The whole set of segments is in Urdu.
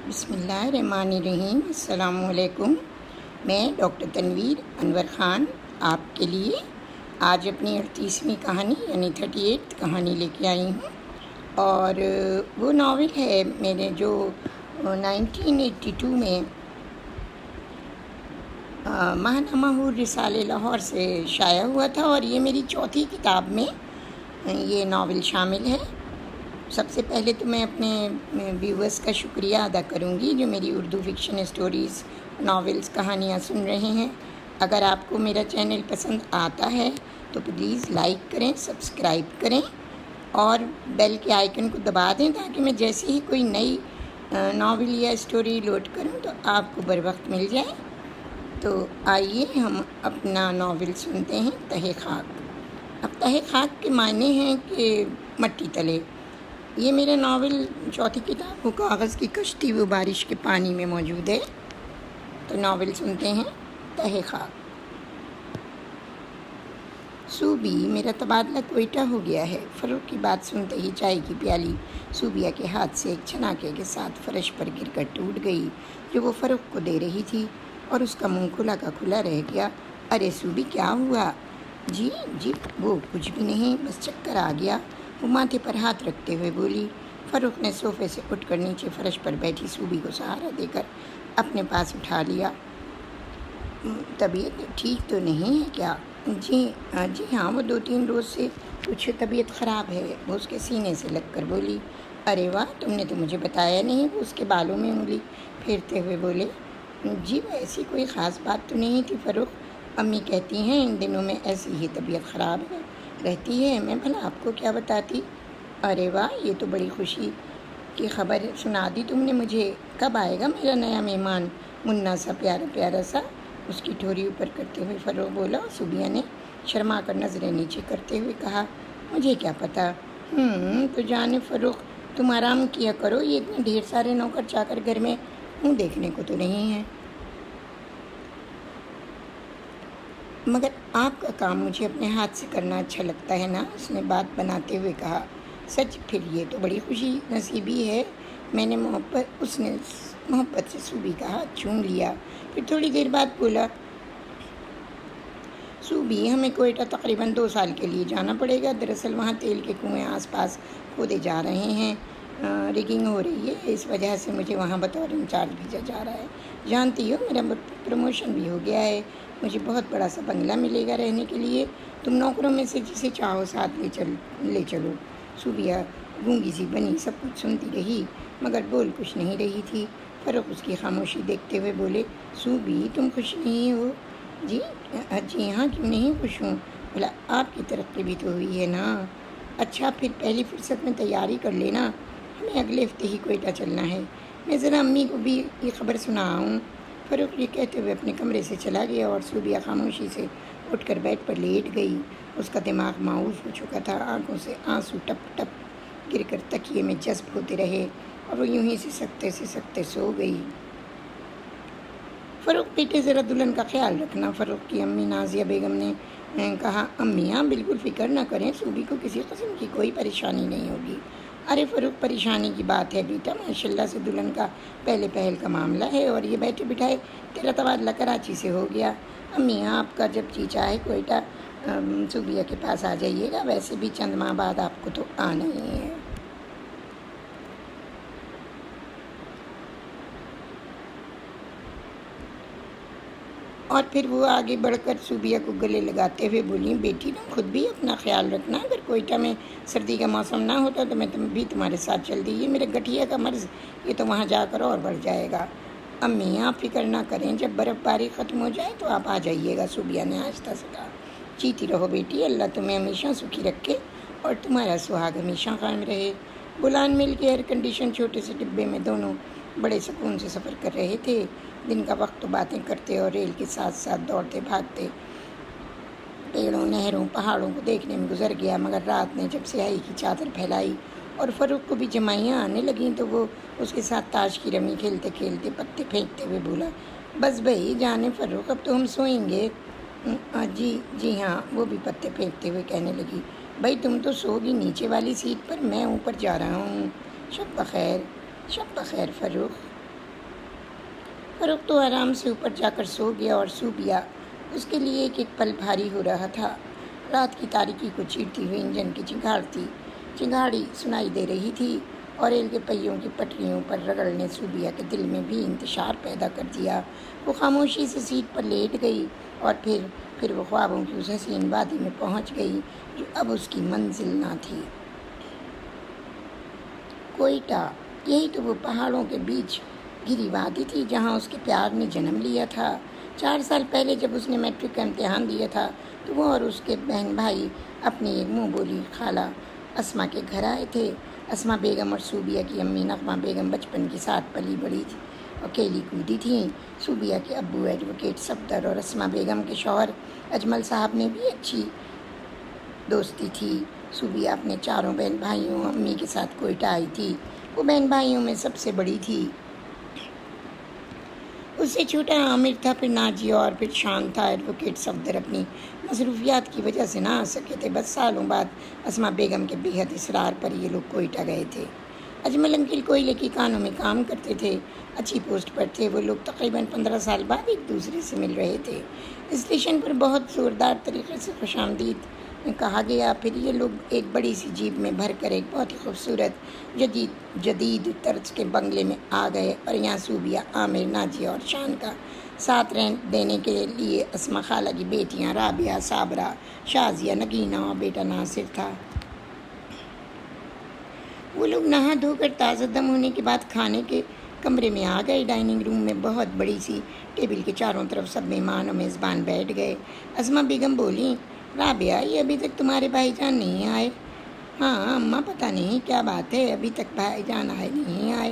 بسم اللہ الرحمن الرحیم۔ السلام علیکم۔ میں ڈاکٹر تنویر انور خان آپ کے لیے آج اپنی 38ویں کہانی یعنی 38 کہانی لے کے آئی ہوں، اور وہ ناول ہے میرے جو 1982 میں ماہنامہ حور رسالہ لاہور سے شائع ہوا تھا، اور یہ میری چوتھی کتاب میں یہ ناول شامل ہے۔ سب سے پہلے تو میں اپنے ویورز کا شکریہ ادا کروں گی جو میری اردو فکشن اسٹوریز، ناولز، کہانیاں سن رہے ہیں۔ اگر آپ کو میرا چینل پسند آتا ہے تو پلیز لائک کریں، سبسکرائب کریں اور بیل کے آئیکن کو دبا دیں تاکہ میں جیسے ہی کوئی نئی ناول یا اسٹوری لوڈ کروں تو آپ کو بر وقت مل جائے۔ تو آئیے ہم اپنا ناول سنتے ہیں، تہ خاک۔ اب تہ خاک کے معنی ہیں کہ مٹی تلے۔ یہ میرا ناول چوتھی کتاب وہ کاغذ کی کشتی وہ بارش کے پانی میں موجود ہے۔ تو ناول سنتے ہیں، تہ خاک۔ صوبی، میرا تبادلہ کوئٹہ ہو گیا ہے۔ فروخ کی بات سنتے ہی چائے کی پیالی صوبیہ کے ہاتھ سے ایک چھناکے کے ساتھ فرش پر گر کر ٹوٹ گئی جو وہ فروخ کو دے رہی تھی، اور اس کا منہ کھلا کا کھلا رہ گیا۔ ارے صوبی، کیا ہوا؟ جی وہ کچھ بھی نہیں، بس چکر آ گیا، وہ ماتھے پر ہاتھ رکھتے ہوئے بولی۔ فروخ نے صوفے سے اٹھ کر نیچے فرش پر بیٹھی صوبی کو سہارا دے کر اپنے پاس اٹھا لیا۔ طبیعت ٹھیک تو نہیں ہے کیا؟ جی ہاں، وہ 2-3 روز سے کچھ طبیعت خراب ہے، وہ اس کے سینے سے لگ کر بولی۔ ارے واہ، تم نے تو مجھے بتایا نہیں، وہ اس کے بالوں میں انگلی پھیرتے ہوئے بولے۔ جی ایسی کوئی خاص بات تو نہیں تھی فروخ، امی کہتی ہیں ان دنوں میں ایسی ہی طبیعت خراب رہتی ہے، میں بھلا آپ کو کیا بتاتی۔ ارے واہ، یہ تو بڑی خوشی کی خبر سنا دی تم نے مجھے۔ کب آئے گا میرا نیا مہمان، منا سا پیارا پیارا سا؟ اس کی ٹھوری اوپر کرتے ہوئے فروخ بولا۔ صوبیہ نے شرما کر نظریں نیچے کرتے ہوئے کہا، مجھے کیا پتا۔ تو جانے فروخ، تم آرام کیا کرو، یہ اتنے ڈھیر سارے نوکر چاکر گھر میں منہ دیکھنے کو تو نہیں ہے، مگر آپ کا کام مجھے اپنے ہاتھ سے کرنا اچھا لگتا ہے نا، اس نے بات بناتے ہوئے کہا۔ سچ؟ پھر یہ تو بڑی خوشی نصیبی ہے۔ اس نے محبت سے صوبی کا ہاتھ چوم لیا، پھر تھوڑی دیر بعد بولا، صوبی، ہمیں کوئٹہ تقریباً 2 سال کے لیے جانا پڑے گا۔ دراصل وہاں تیل کے کنویں آس پاس کھودے جا رہے ہیں، ریگنگ ہو رہی ہے، اس وجہ سے مجھے وہاں بطور انچارج بھیجا جا رہا ہے۔ جانتی ہو میرا پروموشن بھی ہو گیا ہے، مجھے بہت بڑا سا بنگلہ ملے گا رہنے کے لیے، تم نوکروں میں سے جسے چاہو ساتھ لے چلو۔ صوبیہ گونگی سی بنی سب کچھ سنتی رہی مگر بول کچھ نہیں رہی تھی۔ فروخ اس کی خاموشی دیکھتے ہوئے بولے، صوبی تم خوش نہیں ہو؟ جی ہاں، کیوں نہیں خوش ہوں، بھلا آپ کی ترقی بھی تو ہوئی ہے نا۔ اچھا، پھر پہلی فرصت میں تیاری کر لینا، ہمیں اگلے ہفتے ہی کوئٹہ چلنا ہے، میں ذرا امی کو بھی یہ خبر سناؤں۔ فروخ یہ کہتے ہوئے اپنے کمرے سے چلا گیا اور صوبیہ خاموشی سے اٹھ کر بیڈ پر لیٹ گئی۔ اس کا دماغ معوف ہو چکا تھا، آنکھوں سے آنسو ٹپ ٹپ گر کر تکیے میں جذب ہوتے رہے اور وہ یوں ہی سسکتے سو گئی۔ فروخ بیٹے، ذرا دلہن کا خیال رکھنا، فروخ کی امی نازیہ بیگم نے کہا۔ امیاں بالکل فکر نہ کریں، صوبی کو کسی قسم کی کوئی پریشانی نہیں ہوگی۔ ارے فروخ، پریشانی کی بات ہے بیٹا، ماشاءاللہ سے دلہن کا پہلے پہل کا معاملہ ہے، اور یہ بیٹھے بٹھائے تیرا تبادلہ کراچی سے ہو گیا۔ امیاں، آپ کا جب جی چاہے کوئٹہ صوبیہ کے پاس آ جائیے گا، ویسے بھی چند ماہ بعد آپ کو تو آنا ہی ہے۔ اور پھر وہ آگے بڑھ کر صوبیہ کو گلے لگاتے ہوئے بولی، بیٹی تم خود بھی اپنا خیال رکھنا، اگر کوئٹہ میں سردی کا موسم نہ ہوتا تو میں بھی تمہارے ساتھ چلتی، یہ میرے گٹھیا کا مرض، یہ تو وہاں جا کر اور بڑھ جائے گا۔ امی آپ فکر نہ کریں، جب برف باری ختم ہو جائے تو آپ آ جائیے گا، صوبیہ نے آہستہ سے کہا۔ جیتی رہو بیٹی، اللہ تمہیں ہمیشہ سکھی رکھے اور تمہارا سہاگ ہمیشہ قائم رہے۔ بلان مل کے ایئر کنڈیشن چھوٹے سے ڈبے میں دونوں بڑے سکون سے سفر کر رہے تھے۔ دن کا وقت تو باتیں کرتے اور ریل کے ساتھ ساتھ دوڑتے بھاگتے پیڑوں، نہروں، پہاڑوں کو دیکھنے میں گزر گیا، مگر رات نے جب سیاہی کی چادر پھیلائی اور فروخ کو بھی جمائیاں آنے لگیں تو وہ اس کے ساتھ تاش کی رمی کھیلتے کھیلتے پتے پھینکتے ہوئے بولا، بس بھائی جانے فروخ، اب تو ہم سوئیں گے۔ جی ہاں، وہ بھی پتے پھینکتے ہوئے کہنے لگی، بھائی تم تو سو گی نیچے والی سیٹ پر، میں اوپر جا رہا ہوں۔ شب بخیر فروخ۔ فاروق تو آرام سے اوپر جا کر سو گیا اور صوبیہ اس کے لیے ایک ایک پل بھاری ہو رہا تھا۔ رات کی تاریکی کو چیرتی ہوئی انجن کی چنگاڑی سنائی دے رہی تھی اور ریل کے پہیوں کی پٹریوں پر رگڑنے صوبیہ کے دل میں بھی انتشار پیدا کر دیا۔ وہ خاموشی سے سیٹ پر لیٹ گئی اور پھر وہ خوابوں کی اس حسین وادی میں پہنچ گئی جو اب اس کی منزل نہ تھی۔ کوئٹہ، یہی تو وہ پہاڑوں کے بیچ گھری وادی تھی جہاں اس کے پیار نے جنم لیا تھا۔ 4 سال پہلے جب اس نے میٹرک کا امتحان دیا تھا تو وہ اور اس کے بہن بھائی اپنی ایک منہ بولی خالہ اسما کے گھر آئے تھے۔ اسما بیگم اور صوبیہ کی امی نغمہ بیگم بچپن کی ساتھ پلی بڑی تھی اور کھیلی کودی تھیں۔ صوبیہ کے ابو ایڈوکیٹ صفدر اور اسما بیگم کے شوہر اجمل صاحب نے بھی اچھی دوستی تھی۔ صوبیہ اپنے 4 بہن بھائیوں امی کے ساتھ کوئٹہ آئی تھی۔ وہ بہن بھائیوں میں سب سے بڑی تھی۔ اس سے چھوٹا عامر تھا، پھر ناجی اور پھر شان تھا۔ ایڈوکیٹ صفدر اپنی مصروفیات کی وجہ سے نہ آ سکے تھے۔ بس سالوں بعد اسما بیگم کے بے حد اصرار پر یہ لوگ کوئٹہ گئے تھے۔ اجمل انکل کوئلے کی کانوں میں کام کرتے تھے، اچھی پوسٹ پر تھے۔ وہ لوگ تقریباً 15 سال بعد ایک دوسرے سے مل رہے تھے۔ اسٹیشن پر بہت زوردار طریقے سے خوش آمدید کہا گیا۔ پھر یہ لوگ ایک بڑی سی جیپ میں بھر کر ایک بہت ہی خوبصورت جدید طرز کے بنگلے میں آ گئے اور یہاں صوبیہ، عامر، ناجی اور شان کا ساتھ دینے کے لیے اسما خالہ کی بیٹیاں رابعہ، صابرہ، شازیہ، نگینہ اور بیٹا ناصر تھا۔ وہ لوگ نہا دھو کر تازہ دم ہونے کے بعد کھانے کے کمرے میں آ گئے۔ ڈائننگ روم میں بہت بڑی سی ٹیبل کے چاروں طرف سب مہمان و میزبان بیٹھ گئے۔ اسما بیگم بولیں، رابعہ، یہ ابھی تک تمہارے بھائی جان نہیں آئے؟ ہاں اماں، پتہ نہیں کیا بات ہے، ابھی تک بھائی جان نہیں آئے۔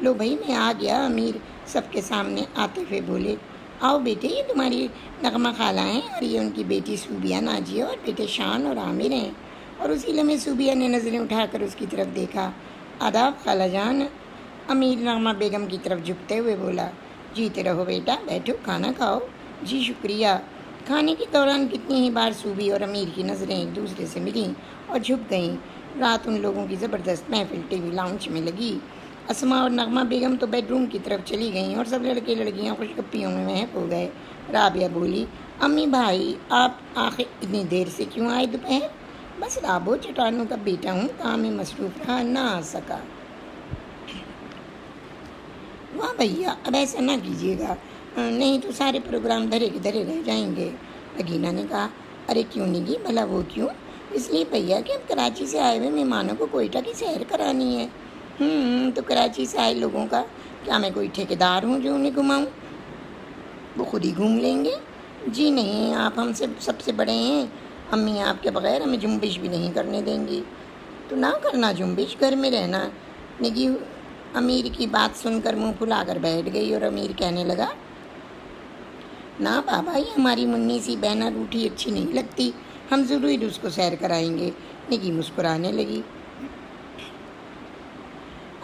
لو بھائی میں آ گیا، امیر سب کے سامنے آتے ہوئے بولے۔ آؤ بیٹے، یہ تمہاری نغمہ خالہ ہیں اور یہ ان کی بیٹی صوبیہ، ناجیہ اور بیٹے شان اور عامر ہیں۔ اور اسی لمحے صوبیہ نے نظریں اٹھا کر اس کی طرف دیکھا۔ آداب خالہ جان۔ امیر نغمہ بیگم کی طرف جھکتے ہوئے بولا، جیتے رہو بیٹا، بیٹھو کھانا کھاؤ۔ جی شکریہ۔ کھانے کے دوران کتنی ہی بار صوبی اور امیر کی نظریں ایک دوسرے سے ملیں اور جھک گئیں۔ رات ان لوگوں کی زبردست محفل ٹی وی لاؤنج میں لگی۔ اسما اور نغمہ بیگم تو بیڈ روم کی طرف چلی گئیں اور سب لڑکے لڑکیاں خوش گپیوں میں محو ہو گئے۔ رابعہ بولی، امی بھائی، آپ آخر اتنی دیر سے کیوں آئے دوپہر؟ بس رابو، چٹانوں کا بیٹا ہوں، کام میں مصروف رہا، نہ آ سکا۔ واہ بھیا، اب ایسا نہ کیجیے گا، نہیں تو سارے پروگرام دھرے کے دھرے رہ جائیں گے۔ نگینہ نے کہا، ارے کیوں نگی، بھلا وہ کیوں؟ اس لیے بھیا کہ اب کراچی سے آئے ہوئے مہمانوں کو کوئٹہ کی سیر کرانی ہے۔ تو کراچی سے آئے لوگوں کا کیا میں کوئی ٹھیکیدار ہوں جو انہیں گھماؤں؟ وہ خود ہی گھوم لیں گے۔ جی نہیں، آپ ہم سے سب سے بڑے ہیں، امی آپ کے بغیر ہمیں جنبش بھی نہیں کرنے دیں گی۔ تو نہ کرنا جنبش، گھر میں رہنا۔ نگی امیر کی بات سن کر منہ پھلا کر بیٹھ گئی اور امیر کہنے لگا، نہ بابا، یہ ہماری منی سی بہنا روٹھی اچھی نہیں لگتی، ہم ضرور اس کو سیر کرائیں گے۔ نگی مسکرانے لگی۔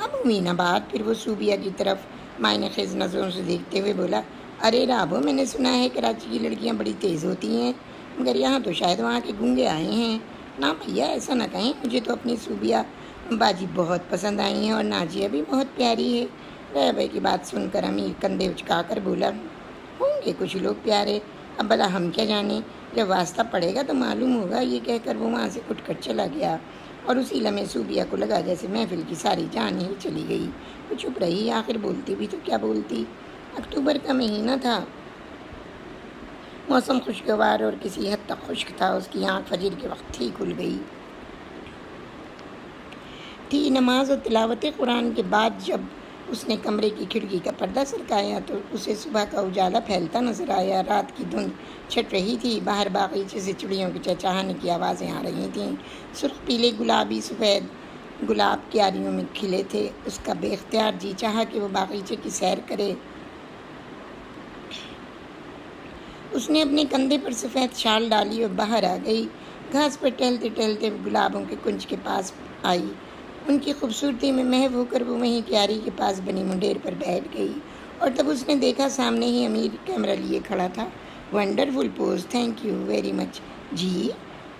اب امین آباد پھر وہ صوبیہ کی طرف معنی خیز نظروں سے دیکھتے ہوئے بولا، ارے رابو، میں نے سنا ہے کراچی کی لڑکیاں بڑی تیز ہوتی ہیں، مگر یہاں تو شاید وہاں کے گونگے آئے ہیں۔ نہ بھیا، ایسا نہ کہیں، مجھے تو اپنی صوبیہ باجی بہت پسند آئی ہیں اور ناجیہ بھی بہت پیاری ہے۔ رابعہ کی بات سن کر امیر کندھے اچکا کر بولا، ہوں گے کچھ لوگ پیارے، اب بھلا ہم کیا جانیں، جب واسطہ پڑے گا تو معلوم ہوگا۔ یہ کہہ کر وہ وہاں سے اٹھ کر چلا گیا اور اسی لمحے صوبیہ کو لگا جیسے محفل کی ساری جان ہی چلی گئی۔ وہ چپ رہی، آخر بولتی بھی تو کیا بولتی۔ اکتوبر کا مہینہ تھا، موسم خوشگوار اور کسی حد تک خشک تھا۔ اس کی آنکھ فجر کے وقت ہی کھل گئی تھی۔ نماز اور تلاوت قرآن کے بعد جب اس نے کمرے کی کھڑکی کا پردہ سرکایا تو اسے صبح کا اجالا پھیلتا نظر آیا۔ رات کی دھند چھٹ رہی تھی، باہر باغیچے سے چڑیوں کے چہچہانے کی آوازیں آ رہی تھیں۔ سرخ پیلے گلابی سفید گلاب کیاریوں میں کھلے تھے۔ اس کا بے اختیار جی چاہا کہ وہ باغیچے کی سیر کرے۔ اس نے اپنے کندھے پر سفید شال ڈالی اور باہر آ گئی۔ گھاس پر ٹہلتے ٹہلتے گلابوں کے کنج کے پاس آئی۔ ان کی خوبصورتی میں محو ہو کر وہ وہیں کیاری کے پاس بنی منڈیر پر بیٹھ گئی اور تب اس نے دیکھا سامنے ہی امیر کیمرہ لیے کھڑا تھا۔ Wonderful pose, thank you very much جی۔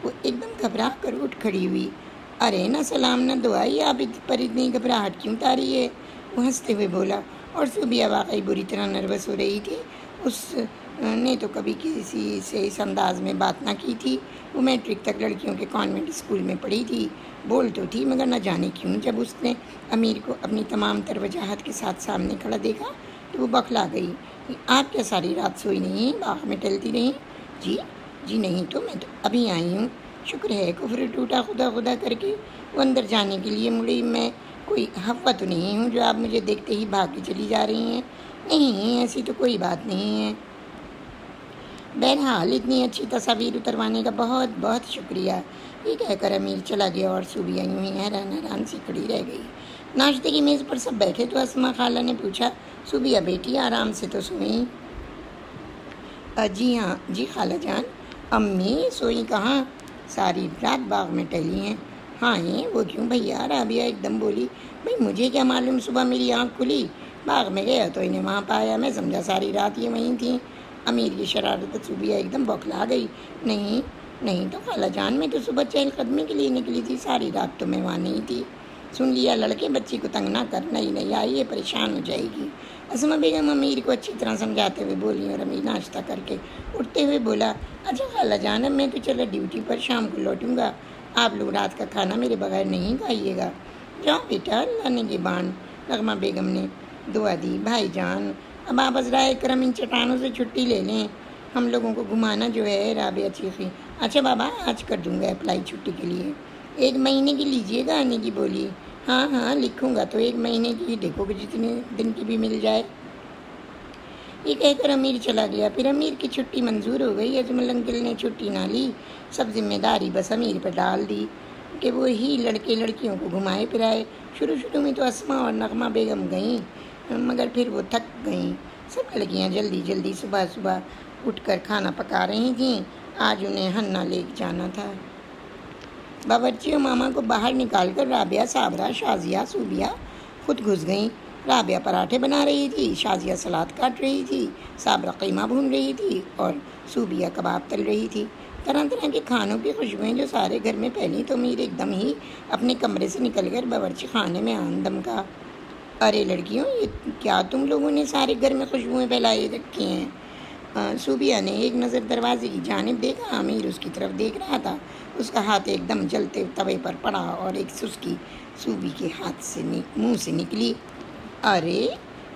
وہ ایک دم گھبرا کر اٹھ کھڑی ہوئی۔ ارے نہ سلام نہ دعائی، آپ پر اتنی گھبراہٹ کیوں تاری ہے؟ وہ ہنستے ہوئے بولا، اور صوبیہ واقعی بری طرح نروس ہو رہی تھی۔ اس نے تو کبھی کسی سے اس انداز میں بات نہ کی تھی۔ وہ میٹرک تک لڑکیوں کے کانوینٹ اسکول میں پڑھی تھی۔ بول تو تھی، مگر نہ جانے کیوں جب اس نے امیر کو اپنی تمام تر وجاہت کے ساتھ سامنے کھڑا دیکھا تو وہ بخلا گئی۔ آپ کیا ساری رات سوئی نہیں، باغ میں ٹہلتی رہیں؟ جی نہیں تو میں تو ابھی آئی ہوں۔ شکر ہے کفر ٹوٹا خدا خدا کر کے۔ وہ اندر جانے کے لیے مڑی۔ میں کوئی ہوا تو نہیں ہوں جو آپ مجھے دیکھتے ہی بھاگ کے چلی جا رہی ہیں؟ نہیں، ایسی تو کوئی بات نہیں ہے۔ بہرحال اتنی اچھی تصاویر اتروانے کا بہت بہت شکریہ۔ یہ کہہ کر امیر چلا گیا اور صوبیہ یوں ہی حیران سی کھڑی رہ گئی۔ ناشتے کی میز پر سب بیٹھے تو اسما خالہ نے پوچھا، صوبیہ بیٹی آرام سے تو سوئیں؟ جی ہاں، جی خالہ جان۔ امی سوئی کہاں؟ ساری رات باغ میں ٹہلی ہیں۔ ہاں وہ کیوں بھیا؟ رابعہ ایک دم بولی۔ بھئی مجھے کیا معلوم، صبح میری آنکھ کھلی، باغ میں گیا تو انہیں وہاں پایا، میں سمجھا ساری رات یہ وہیں تھیں۔ امیر کی شرارت صوبیہ ایک دم بوکھلا گئی۔ نہیں تو خالہ جان، میں تو صبح چہل قدمی کے لیے نکلی تھی، ساری رات تو میں وہاں نہیں تھی۔ سن لیا لڑکے، بچی کو تنگ نہ کر، نہیں آئی یہ پریشان ہو جائے گی۔ اسما بیگم امیر کو اچھی طرح سمجھاتے ہوئے بولی اور امیر ناشتہ کر کے اٹھتے ہوئے بولا، اچھا خالہ جان، اب میں تو چلا ڈیوٹی پر، شام کو لوٹوں گا، آپ لوگ رات کا کھانا میرے بغیر نہیں کھائیے گا۔ جاؤ بیٹا، اللہ نگہبان۔ نغمہ بیگم نے دعا دی۔ بھائی جان، اب آپ عذرائے کرم ان چٹانوں سے چھٹی لے لیں، ہم لوگوں کو گھمانا جو ہے۔ رابعہ چیخی۔ اچھا بابا، آج کر دوں گا اپلائی چھٹی کے لیے، 1 مہینے کی لیجیے گا آنے کی بولی۔ ہاں لکھوں گا تو 1 مہینے کی، دیکھو کہ جتنے دن کی بھی مل جائے۔ یہ کہہ کر امیر چلا گیا۔ پھر امیر کی چھٹی منظور ہو گئی۔ اجمل انکل نے چھٹی نہ لی، سب ذمہ داری بس امیر پر ڈال دی کہ وہی لڑکے لڑکیوں کو گھمائے پھرائے۔ شروع میں تو اسما اور نغمہ بیگم گئیں، مگر پھر وہ تھک گئیں۔ سب لڑکیاں جلدی صبح اٹھ کر کھانا پکا رہی تھیں۔ آج انہیں ہنہ لے جانا تھا۔ باورچی اور ماما کو باہر نکال کر رابعہ، صابرہ، شازیہ، صوبیہ خود گھس گئیں۔ رابعہ پراٹھے بنا رہی تھی، شازیہ سلاد کاٹ رہی تھی، صابرہ قیمہ بھون رہی تھی اور صوبیہ کباب تل رہی تھی۔ طرح کے کھانوں کی خوشبوئیں جو سارے گھر میں پھیلیں تو امیر ایک دم ہی اپنے کمرے سے نکل کر باورچی خانے میں آن کا۔ ارے لڑکیوں، یہ کیا تم لوگوں نے سارے گھر میں خوشبوئیں پھیلائی رکھی ہیں؟ صوبیہ نے ایک نظر دروازے کی جانب دیکھا۔ امیر اس کی طرف دیکھ رہا تھا۔ اس کا ہاتھ ایک دم جلتے توے پر پڑا اور ایک سسکی صوبی کے ہاتھ سے منہ سے نکلی۔ ارے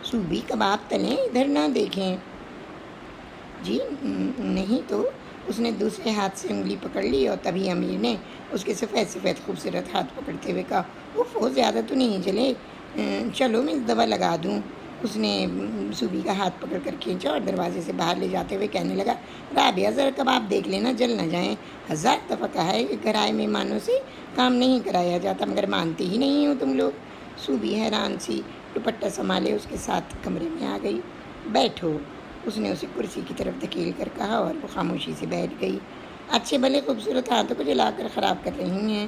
صوبی، کباب تلیں، ادھر نہ دیکھیں۔ جی نہیں تو۔ اس نے دوسرے ہاتھ سے انگلی پکڑ لی اور تبھی امیر نے اس کے سفید خوبصورت ہاتھ پکڑتے ہوئے کہا، وہ زیادہ تو نہیں جلے، چلو میں دوا لگا دوں۔ اس نے صوبی کا ہاتھ پکڑ کر کھینچا اور دروازے سے باہر لے جاتے ہوئے کہنے لگا، رابعہ ذرا کباب دیکھ لینا، جل نہ جائیں۔ 1000 دفعہ کہا ہے کہ گھر آئے مہمانوں سے کام نہیں کرایا جاتا، مگر مانتے ہی نہیں ہو تم لوگ۔ صوبی حیران سی دوپٹہ سنبھالے اس کے ساتھ کمرے میں آ گئی۔ بیٹھو، اس نے اسے کرسی کی طرف دھکیل کر کہا اور وہ خاموشی سے بیٹھ گئی۔ اچھے بھلے خوبصورت ہاتھوں کو جلا کر خراب کر رہی ہیں۔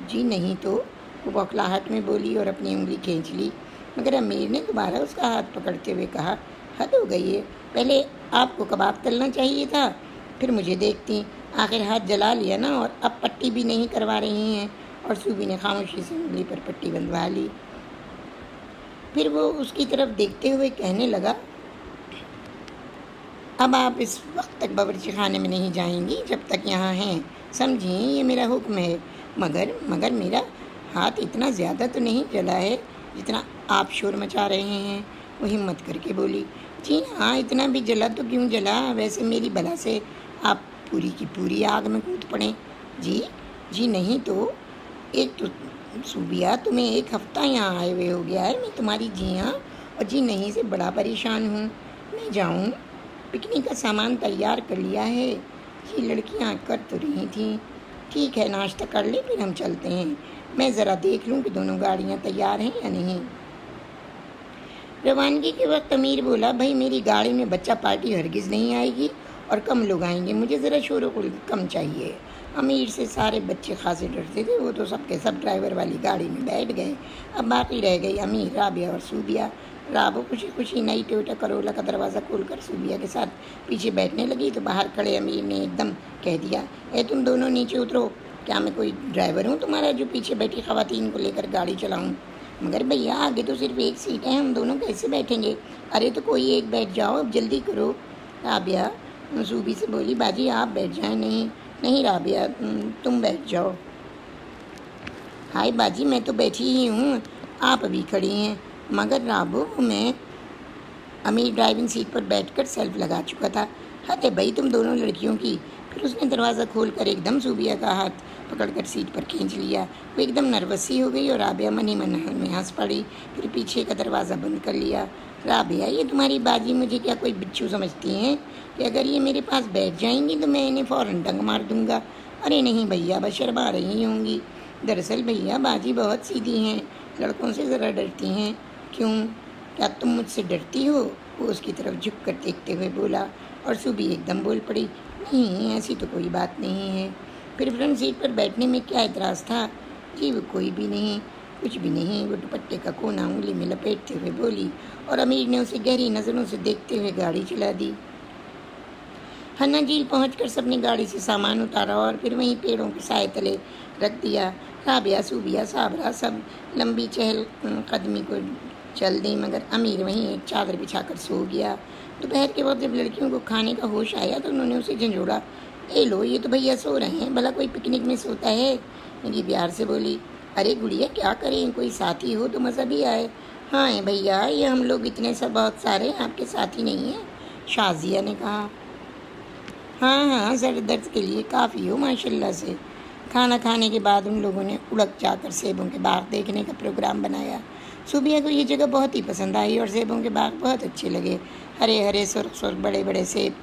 جی نہیں تو، وہ بوکھلاہٹ میں بولی اور اپنی انگلی کھینچ لی، مگر امیر نے دوبارہ اس کا ہاتھ پکڑتے ہوئے کہا، حد ہو گئی ہے، پہلے آپ کو کباب تلنا چاہیے تھا، پھر مجھے دیکھتی۔ آخر ہاتھ جلا لیا نا، اور اب پٹی بھی نہیں کروا رہی ہیں۔ اور صوبی نے خاموشی سے انگلی پر پٹی بندھوا لی۔ پھر وہ اس کی طرف دیکھتے ہوئے کہنے لگا، اب آپ اس وقت تک باورچی خانے میں نہیں جائیں گی جب تک یہاں ہیں، سمجھیں، یہ میرا حکم ہے۔ مگر میرا ہاتھ اتنا زیادہ تو نہیں جلا ہے جتنا آپ شور مچا رہے ہیں، وہ ہمت کر کے بولی۔ جی ہاں، اتنا بھی جلا تو کیوں جلا، ویسے میری بلا سے آپ پوری کی پوری آگ میں کود پڑیں۔ جی نہیں تو۔ ایک تو صوبیہ، تمہیں 1 ہفتہ یہاں آئے ہوئے ہو گیا ہے، میں تمہاری جی ہاں اور جی نہیں سے بڑا پریشان ہوں۔ میں جاؤں؟ پکنک کا سامان تیار کر لیا ہے، یہ لڑکیاں کر تو رہی تھیں۔ ٹھیک ہے، ناشتہ کر لیں پھر ہم چلتے ہیں، میں ذرا دیکھ لوں کہ دونوں گاڑیاں تیار ہیں یا نہیں۔ روانگی کے وقت امیر بولا، بھائی میری گاڑی میں بچہ پارٹی ہرگز نہیں آئے گی اور کم لوگ آئیں گے، مجھے ذرا شور و غل کم چاہیے۔ امیر سے سارے بچے خاصے ڈرتے تھے، وہ تو سب کے سب ڈرائیور والی گاڑی میں بیٹھ گئے۔ اب باقی رہ گئی امیر، رابعہ اور صوبیہ۔ رابو خوشی نئی ٹویوٹا کرولا کا دروازہ کھول کر صوبیہ کے ساتھ پیچھے بیٹھنے لگی تو باہر کھڑے امیر نے ایک دم کہہ دیا، تم دونوں نیچے اترو، کیا میں کوئی ڈرائیور ہوں تمہارا جو پیچھے بیٹھی خواتین کو لے کر گاڑی چلاؤں؟ مگر بھیا آگے تو صرف ایک سیٹ ہے، ہم دونوں کیسے بیٹھیں گے؟ ارے تو کوئی ایک بیٹھ جاؤ، اب جلدی کرو۔ رابعہ صوبی سے بولی، باجی آپ بیٹھ جائیں۔ نہیں نہیں رابعہ تم بیٹھ جاؤ۔ ہائے باجی میں تو بیٹھی ہی ہوں، آپ ابھی کھڑی ہیں۔ مگر رابو میں امیر ڈرائیونگ سیٹ پر بیٹھ کر سیلف لگا چکا تھا۔ حد ہے بھائی تم دونوں لڑکیوں کی۔ پھر اس نے دروازہ کھول کر ایک دم صوبیہ کا ہاتھ پکڑ کر سیٹ پر کھینچ لیا۔ وہ ایک دم نروس سی ہو گئی اور رابعہ من ہی من میں ہنس پڑی۔ پھر پیچھے کا دروازہ بند کر لیا۔ رابعہ یہ تمہاری باجی مجھے کیا کوئی بچھو سمجھتی ہیں کہ اگر یہ میرے پاس بیٹھ جائیں گی تو میں انہیں فوراً ڈنگ مار دوں گا؟ ارے نہیں بھیا، بس شرما رہی ہوں گی۔ دراصل بھیا باجی بہت سیدھی ہیں، لڑکوں سے ذرا ڈرتی ہیں۔ کیوں؟ کیا تم مجھ سے ڈرتی ہو؟ وہ اس کی طرف جھک کر دیکھتے ہوئے بولا، اور صوبی ایک دم بول پڑی، نہیں ایسی تو کوئی بات نہیں ہے۔ پھر فرنٹ سیٹ پر بیٹھنے میں کیا اعتراض تھا؟ جی وہ کوئی بھی نہیں، کچھ بھی نہیں۔ وہ دوپٹے کا کونا انگلی میں لپیٹتے ہوئے بولی، اور امیر نے اسے گہری نظروں سے دیکھتے ہوئے گاڑی چلا دی۔ ہنہ جھیل پہنچ کر سب نے گاڑی سے سامان اتارا اور پھر وہیں پیڑوں کے سائے تلے رکھ دیا۔ رابعہ صوبیہ صابرہ سب لمبی چہل قدمی کو چل دیں، مگر امیر وہیں ایک چادر بچھا کر سو گیا۔ دوپہر کے وقت جب لڑکیوں کو کھانے کا ہوش آیا تو انہوں نے اسے جھنجھوڑا، اے لو یہ تو بھیا سو رہے ہیں، بھلا کوئی پکنک میں سوتا ہے؟ نگی پیار سے بولی، ارے گڑیا کیا کریں، کوئی ساتھی ہو تو مزہ بھی آئے۔ ہاں بھیا یہ ہم لوگ اتنے سب بہت سارے آپ کے ساتھی نہیں ہیں، شازیہ نے کہا۔ ہاں سر درد کے لیے کافی ہو ماشاءاللہ سے۔ کھانا کھانے کے بعد ان لوگوں نے اڑک جا کر سیبوں کے باغ دیکھنے کا پروگرام بنایا۔ صوبیہ کو یہ جگہ بہت ہی پسند آئی اور سیبوں کے باغ بہت اچھے لگے، ہرے ہرے سرخ سرخ بڑے بڑے سیب۔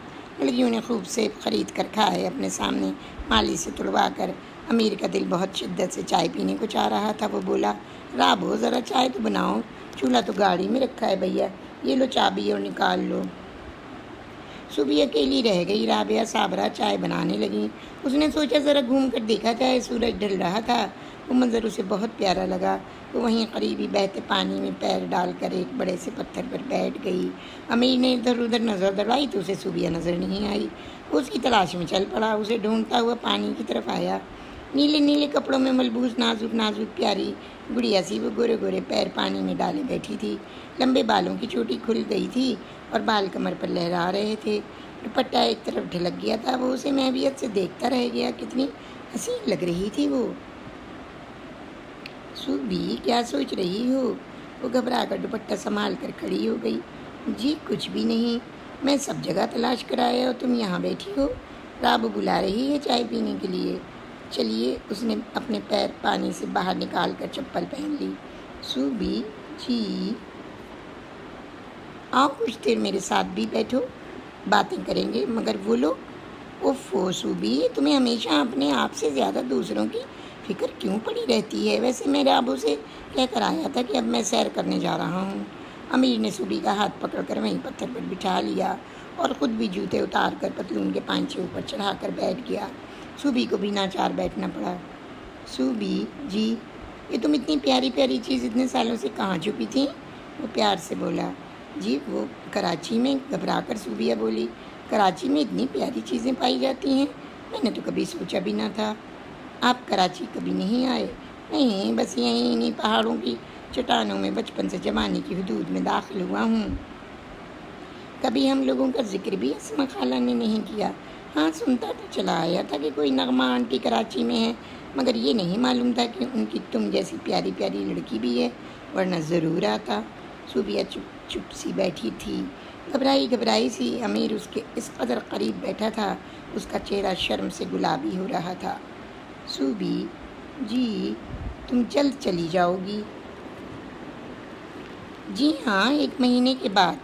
لڑکیوں نے خوب سیب خرید کر کھائے، اپنے سامنے مالی سے تڑوا کر۔ امیر کا دل بہت شدت سے چائے پینے کو چاہ رہا تھا۔ وہ بولا، رابو ذرا چائے تو بناؤ، چولہا تو گاڑی میں رکھا ہے بھیا، یہ لو چابی اور نکال لو۔ صوبیہ اکیلی رہ گئی۔ رابعہ صابرہ چائے بنانے لگیں۔ اس نے سوچا ذرا گھوم کر دیکھا جائے، سورج ڈھل رہا تھا، وہ منظر اسے بہت پیارا لگا۔ وہ وہیں قریبی بہتے پانی میں پیر ڈال کر ایک بڑے سے پتھر پر بیٹھ گئی۔ امیر نے ادھر ادھر نظر دوڑائی تو اسے صوبیہ نظر نہیں آئی۔ وہ اس کی تلاش میں چل پڑا، اسے ڈھونڈتا ہوا پانی کی طرف آیا۔ نیلے نیلے کپڑوں میں ملبوس نازک نازک پیاری گڑیا سی وہ گورے گورے پیر پانی میں ڈالے بیٹھی تھی۔ لمبے بالوں کی چوٹی کھل گئی تھی اور بال کمر پر لہرا رہے تھے۔ دوپٹہ ایک طرف ڈھلک گیا تھا، وہ اسے محبت سے دیکھتا رہ گیا۔ کتنی حسین لگ رہی تھی وہ۔ صوبی کیا سوچ رہی ہو؟ وہ گھبرا کر دوپٹہ سنبھال کر کھڑی ہو گئی۔ جی کچھ بھی نہیں، میں سب جگہ تلاش کرایا اور تم یہاں بیٹھی ہو۔ رابو بلا رہی ہے چائے پینے کے لیے، چلیے۔ اس نے اپنے پیر پانی سے باہر نکال کر چپل پہن لی۔ صوبی جی آؤ کچھ دیر میرے ساتھ بھی بیٹھو، باتیں کریں گے۔ مگر وہ لوگ، اوفو صوبی تمہیں ہمیشہ اپنے آپ سے زیادہ دوسروں کی فکر کیوں پڑی رہتی ہے؟ ویسے میرے ابو سے کہہ کر آیا تھا کہ اب میں سیر کرنے جا رہا ہوں۔ امیر نے صوبی کا ہاتھ پکڑ کر وہیں پتھر پر بٹھا لیا اور خود بھی جوتے اتار کر پتلون کے پانچے اوپر چڑھا کر بیٹھ گیا۔ صوبی کو بھی ناچار بیٹھنا پڑا۔ صوبی جی یہ تم اتنی پیاری پیاری چیز اتنے سالوں سے کہاں چھپی تھیں؟ وہ پیار سے بولا۔ جی وہ کراچی میں، گھبرا کر صوبیہ بولی، کراچی میں اتنی پیاری چیزیں پائی جاتی ہیں، میں نے تو کبھی سوچا بھی نہ تھا۔ آپ کراچی کبھی نہیں آئے؟ نہیں بس یہیں انہیں پہاڑوں کی چٹانوں میں بچپن سے جوانی کی حدود میں داخل ہوا ہوں۔ کبھی ہم لوگوں کا ذکر بھی اسما خالہ نے نہیں کیا۔ ہاں سنتا تو چلا آیا تھا کہ کوئی نغمہ آنٹی کراچی میں ہے، مگر یہ نہیں معلوم تھا کہ ان کی تم جیسی پیاری پیاری لڑکی بھی ہے، ورنہ ضرور آتا۔ صوبیہ چپ چپ سی بیٹھی تھی، گھبرائی گھبرائی سی۔ امیر اس کے اس قدر قریب بیٹھا تھا، اس کا چہرہ شرم سے گلابی ہو رہا تھا۔ صوبی جی تم جلد چلی جاؤ گی؟ جی ہاں 1 مہینے کے بعد،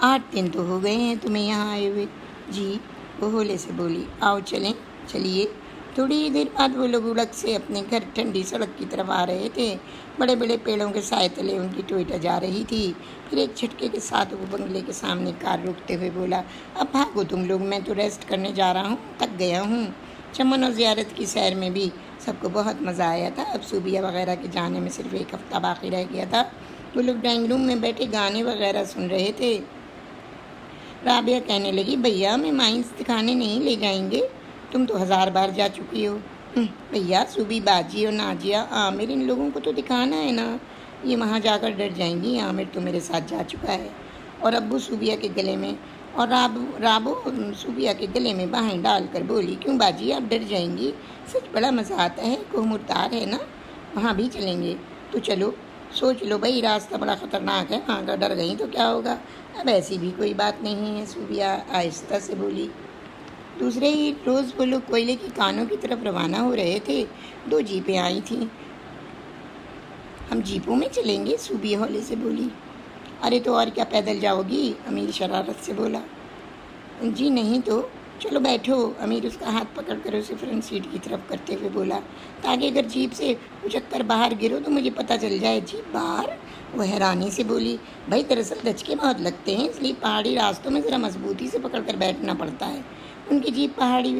8 دن تو ہو گئے ہیں تمہیں یہاں آئے ہوئے۔ جی وہ ہولے سے بولی، آؤ چلیں۔ چلیے۔ تھوڑی ہی دیر بعد وہ لوگ اڑک سے اپنے گھر ٹھنڈی سڑک کی طرف آ رہے تھے۔ بڑے بڑے پیڑوں کے سائے تلے ان کی ٹوئیٹا جا رہی تھی۔ پھر ایک جھٹکے کے ساتھ وہ بنگلے کے سامنے کار روکتے ہوئے بولا، اب بھاگو تم لوگ، میں تو ریسٹ کرنے جا رہا ہوں، تھک گیا ہوں۔ چمن اور زیارت کی سیر میں بھی سب کو بہت مزہ آیا تھا۔ اب صوبیہ وغیرہ کے جانے میں صرف 1 ہفتہ باقی رہ گیا تھا۔ وہ لوگ ڈرائنگ روم میں بیٹھے گانے وغیرہ سن رہے تھے۔ رابعہ کہنے لگی، بھیا ہمیں مائنس دکھانے نہیں لے جائیں گے؟ تم تو 1000 بار جا چکی ہو۔ بھیا صوبی باجی اور ناجیہ عامر ان لوگوں کو تو دکھانا ہے نا۔ یہ وہاں جا کر ڈر جائیں گی، عامر تو میرے ساتھ جا چکا ہے۔ اور ابو صوبیہ کے گلے میں اور رابو صوبیہ کے گلے میں باہیں ڈال کر بولی، کیوں باجی آپ ڈر جائیں گی؟ سچ بڑا مزہ آتا ہے، کوہ مرتار ہے نا، وہاں بھی چلیں گے تو چلو۔ سوچ لو بھائی، راستہ بڑا خطرناک ہے، وہاں کا ڈر گئی تو کیا ہوگا؟ اب ایسی بھی کوئی بات نہیں ہے، صوبیہ آہستہ سے بولی۔ دوسرے ہی روز وہ لوگ کوئلے کی کانوں کی طرف روانہ ہو رہے تھے۔ 2 جیپیں آئی تھیں۔ ہم جیپوں میں چلیں گے، صوبیہ ہولے سے بولی۔ ارے تو اور کیا، پیدل جاؤ گی؟ امیر شرارت سے بولا۔ جی نہیں تو چلو بیٹھو، امیر اس کا ہاتھ پکڑ کر اسے فرنٹ سیٹ کی طرف کرتے ہوئے بولا، تاکہ اگر جیپ سے اچک کر باہر گرو تو مجھے پتہ چل جائے۔ جیپ باہر؟ وہ حیرانی سے بولی، بھائی دراصل دھچکے بہت لگتے ہیں، اس لیے پہاڑی راستوں میں ذرا مضبوطی سے پکڑ کر بیٹھنا پڑتا ہے۔ ان کی جیپ پہاڑی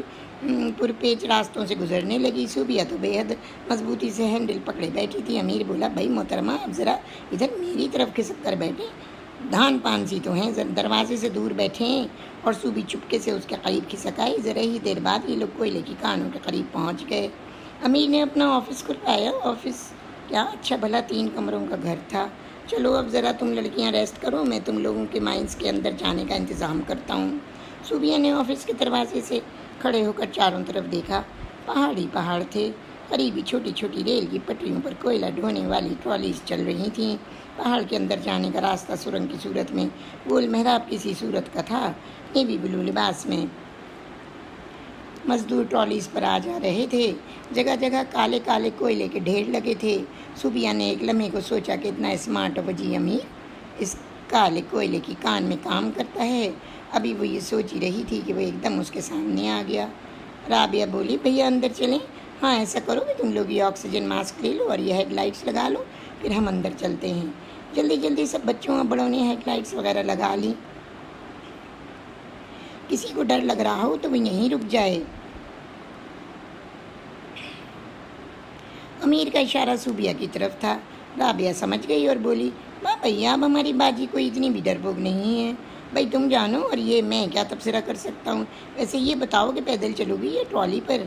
پرپیچ راستوں سے گزرنے لگی۔ صوبیہ تو بے حد مضبوطی سے ہینڈل پکڑے بیٹھی تھی۔ امیر بولا، بھائی محترمہ اب ذرا ادھر میری طرف کھسک کر بیٹھیں، دھان پانسی تو ہیں، دروازے سے دور بیٹھیں۔ اور صوبی چپکے سے اس کے قریب کھسک آئی۔ ذرا ہی دیر بعد یہ لوگ کوئلے کی کانوں کے قریب پہنچ گئے۔ امیر نے اپنا آفس کھلوایا۔ آفس کیا اچھا بھلا 3 کمروں کا گھر تھا۔ چلو اب ذرا تم لڑکیاں ریسٹ کرو، میں تم لوگوں کے مائنس کے اندر جانے کا انتظام کرتا ہوں۔ صوبیہ نے آفس کے دروازے سے کھڑے ہو کر چاروں طرف دیکھا۔ پہاڑی پہاڑ تھے، قریبی چھوٹی چھوٹی ریل کی پٹریوں پر کوئلہ ڈھونے والی ٹرالیز چل رہی تھیں۔ پہاڑ کے اندر جانے کا راستہ سرنگ کی صورت میں گول محراب کسی صورت کا تھا۔ نیوی بلو لباس میں مزدور ٹرالیز پر آ جا رہے تھے۔ جگہ جگہ کالے کالے کوئلے کے ڈھیر لگے تھے۔ صوبیہ نے ایک لمحے کو سوچا کہ اتنا اسمارٹ وجی امیر اس کالے کوئلے کی کان میں کام کرتا ہے۔ ابھی وہ یہ سوچ ہی رہی تھی کہ وہ ایک دم اس کے سامنے آ گیا۔ رابعہ بولی، بھیا اندر چلیں؟ ہاں ایسا کرو کہ تم لوگ یہ آکسیجن ماسک لے لو اور یہ ہیڈ لائٹس لگا لو، پھر ہم اندر چلتے ہیں۔ جلدی جلدی سب بچوں اور بڑوں نے ہیڈ لائٹس وغیرہ لگا لی۔ کسی کو ڈر لگ رہا ہو تو وہ یہیں رک جائے۔ امیر کا اشارہ صوبیہ کی طرف تھا۔ رابعہ سمجھ گئی اور بولی، واہ بھیا اب ہماری باجی کوئی اتنی بھی ڈرپوک نہیں ہے۔ بھائی تم جانو، اور یہ میں کیا تبصرہ کر سکتا ہوں؟ ویسے یہ بتاؤ کہ پیدل چلو گی یا ٹرالی پر؟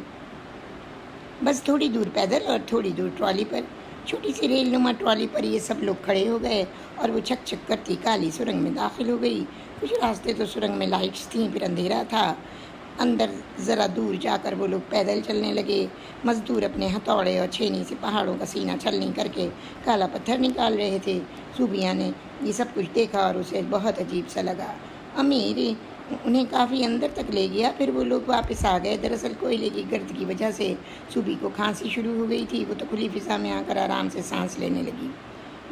بس تھوڑی دور پیدل اور تھوڑی دور ٹرالی پر۔ چھوٹی سی ریل نما ٹرالی پر یہ سب لوگ کھڑے ہو گئے اور وہ چھک چھک کرتی کالی سرنگ میں داخل ہو گئی۔ کچھ راستے تو سرنگ میں لائٹس تھیں، پھر اندھیرا تھا۔ اندر ذرا دور جا کر وہ لوگ پیدل چلنے لگے۔ مزدور اپنے ہتھوڑے اور چھینی سے پہاڑوں کا سینہ چھلنی کر کے کالا پتھر نکال رہے تھے۔ صوبیہ نے یہ سب کچھ دیکھا اور اسے بہت عجیب سا لگا۔ امیر انہیں کافی اندر تک لے گیا، پھر وہ لوگ واپس آ گئے۔ دراصل کوئلے کی گرد کی وجہ سے صوبی کو کھانسی شروع ہو گئی تھی۔ وہ تو کھلی فضا میں آ کر آرام سے سانس لینے لگی۔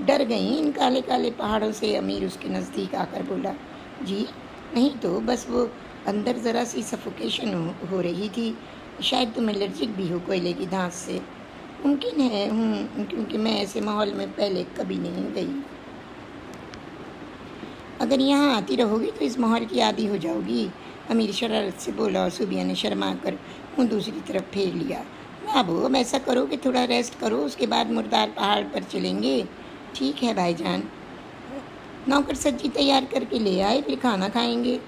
ڈر گئیں ان کالے کالے پہاڑوں سے؟ امیر اس کے نزدیک آ کر بولا۔ جی نہیں تو بس وہ اندر ذرا سی سفوکیشن ہو رہی تھی۔ شاید تم الرجک بھی ہو کوئلے کی دھانس سے۔ ممکن ہے کیونکہ میں ایسے ماحول میں پہلے کبھی نہیں گئی۔ اگر یہاں آتی رہو گی تو اس ماحول کی عادی ہو جاؤ گی، امیر شرارت سے بولا اور صوبیہ نے شرما کر منہ دوسری طرف پھیر لیا۔ بابو اب ایسا کرو کہ تھوڑا ریسٹ کرو، اس کے بعد مردار پہاڑ پر چلیں گے۔ ٹھیک ہے بھائی جان، نوکر سبزی تیار کر کے لے آئے، پھر کھانا کھائیں گے۔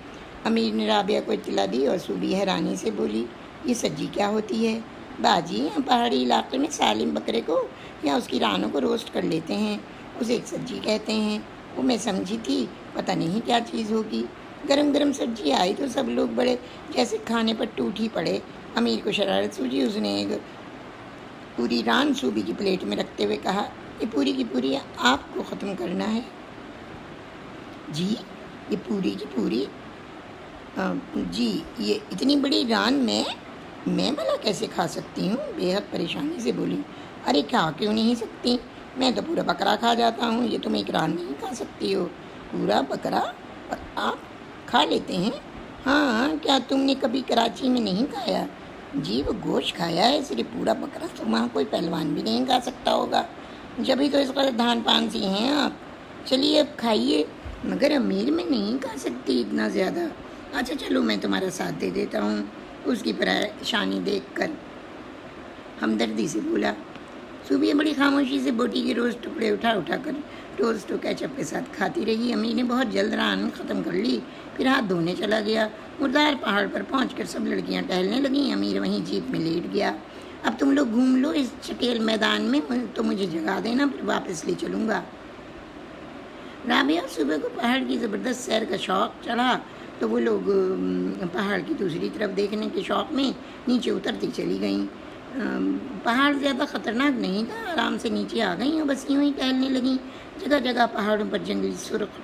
امیر نے رابعہ کو اطلاع دی اور صوبی حیرانی سے بولی، یہ سجی کیا ہوتی ہے؟ باجی پہاڑی علاقے میں سالم بکرے کو یا اس کی رانوں کو روسٹ کر لیتے ہیں، اسے ایک سبزی کہتے ہیں۔ وہ میں سمجھی تھی پتہ نہیں کیا چیز ہوگی۔ گرم گرم سبزی آئی تو سب لوگ بڑے جیسے کھانے پر ٹوٹ ہی پڑے۔ امیر کو شرارت سوجی، اس نے ایک پوری ران صوبی کی پلیٹ میں رکھتے ہوئے کہا، یہ پوری کی پوری آپ کو ختم کرنا ہے؟ جی یہ پوری کی پوری؟ جی یہ اتنی بڑی ران میں بھلا کیسے کھا سکتی ہوں؟ بے حد پریشانی سے بولی۔ ارے کیا کیوں نہیں سکتی؟ میں تو پورا بکرا کھا جاتا ہوں، یہ تم ایک ران نہیں کھا سکتی ہو؟ پورا بکرا آپ کھا لیتے ہیں؟ ہاں کیا تم نے کبھی کراچی میں نہیں کھایا؟ جی وہ گوشت کھایا ہے، صرف پورا بکرا تو وہاں کوئی پہلوان بھی نہیں کھا سکتا ہوگا، جبھی تو اس قدر دھان پانسی ہیں آپ۔ چلیے اب کھائیے۔ مگر امیر میں نہیں کھا سکتی اتنا زیادہ۔ اچھا چلو میں تمہارا ساتھ دے دیتا ہوں، اس کی پریشانی دیکھ کر ہمدردی سے بولا۔ صوبیہ بڑی خاموشی سے بوٹی کے روز ٹکڑے اٹھا کر ٹوسٹ و کیچپ کے ساتھ کھاتی رہی۔ امیر نے بہت جلد ران ختم کر لی، پھر ہاتھ دھونے چلا گیا۔ مردار پہاڑ پر پہنچ کر سب لڑکیاں ٹہلنے لگیں۔ امیر وہیں جیپ میں لیٹ گیا۔ اب تم لوگ گھوم لو اس چٹیل میدان میں تو مجھے جگا دینا، پھر واپس لے چلوں گا۔ رابعہ صبح کو پہاڑ کی زبردست سیر کا شوق چڑھا تو وہ لوگ پہاڑ کی دوسری طرف دیکھنے کے شوق میں نیچے اترتی چلی گئیں۔ پہاڑ زیادہ خطرناک نہیں تھا، آرام سے نیچے آ گئیں اور بس یوں ہی ٹہلنے لگیں۔ جگہ جگہ پہاڑوں پر جنگلی سرخ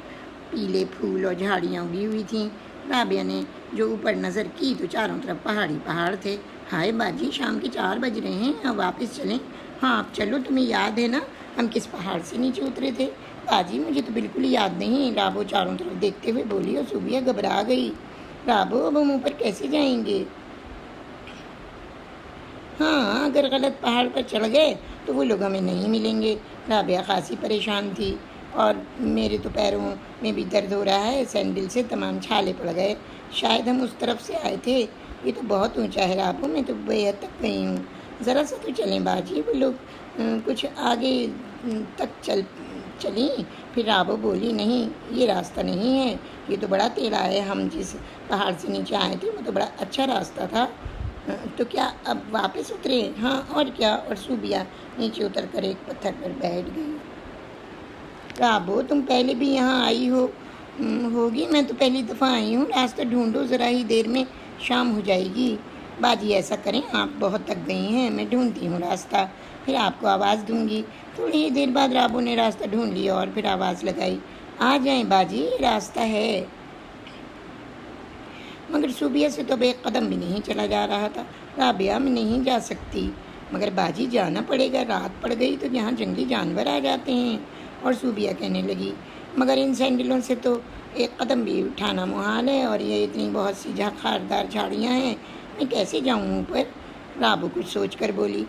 پیلے پھول اور جھاڑیاں اگی ہوئی تھیں۔ رابعہ نے جو اوپر نظر کی تو چاروں طرف پہاڑی پہاڑ تھے۔ ہائے باجی، شام کے 4 بج رہے ہیں، اب واپس چلیں؟ ہاں اب چلو، تمہیں یاد ہے نا ہم کس پہاڑ سے نیچے اترے تھے؟ باجی مجھے تو بالکل یاد نہیں، رابو چاروں طرف دیکھتے ہوئے بولی اور صوبیہ گھبرا گئی۔ رابو اب ہم اوپر کیسے جائیں گے؟ ہاں اگر غلط پہاڑ پر چڑھ گئے تو وہ لوگ ہمیں نہیں ملیں گے۔ رابعہ خاصی پریشان تھی، اور میرے تو پیروں میں بھی درد ہو رہا ہے، سینڈل سے تمام چھالے پڑ گئے، شاید ہم اس طرف سے آئے تھے۔ یہ تو بہت اونچا ہے رابو، میں تو بے حد تک گئی ہوں، ذرا سا تو چلیں باجی۔ وہ لوگ کچھ آگے تک چلیں، پھر رابو بولی نہیں یہ راستہ نہیں ہے، یہ تو بڑا ٹیڑھا ہے، ہم جس پہاڑ سے نیچے آئے تھے وہ تو بڑا اچھا راستہ تھا۔ تو کیا اب واپس اترے؟ ہاں اور کیا، اور صوبیہ نیچے اتر کر ایک پتھر پر بیٹھ گئی۔ رابو تم پہلے بھی یہاں آئی ہوگی، میں تو پہلی دفعہ آئی ہوں، راستہ ڈھونڈو، ذرا ہی دیر میں شام ہو جائے گی۔ باجی ایسا کریں، آپ بہت تک گئی ہیں، میں ڈھونڈتی ہوں راستہ، پھر آپ کو آواز دوں گی۔ تھوڑی ہی دیر بعد رابو نے راستہ ڈھونڈ لیا اور پھر آواز لگائی، آ جائیں باجی، یہ راستہ ہے۔ مگر صوبیہ سے تو اب ایک قدم بھی نہیں چلا جا رہا تھا۔ رابعہ میں نہیں جا سکتی۔ مگر باجی جانا پڑے گا، رات پڑ گئی تو یہاں جنگلی جانور آ جاتے ہیں۔ اور صوبیہ کہنے لگی، مگر ان سینڈلوں سے تو ایک قدم بھی اٹھانا محال ہے، اور یہ اتنی بہت سی خاردار جھاڑیاں ہیں، میں کیسے جاؤں اوپر؟ رابو کچھ سوچ کر بولی،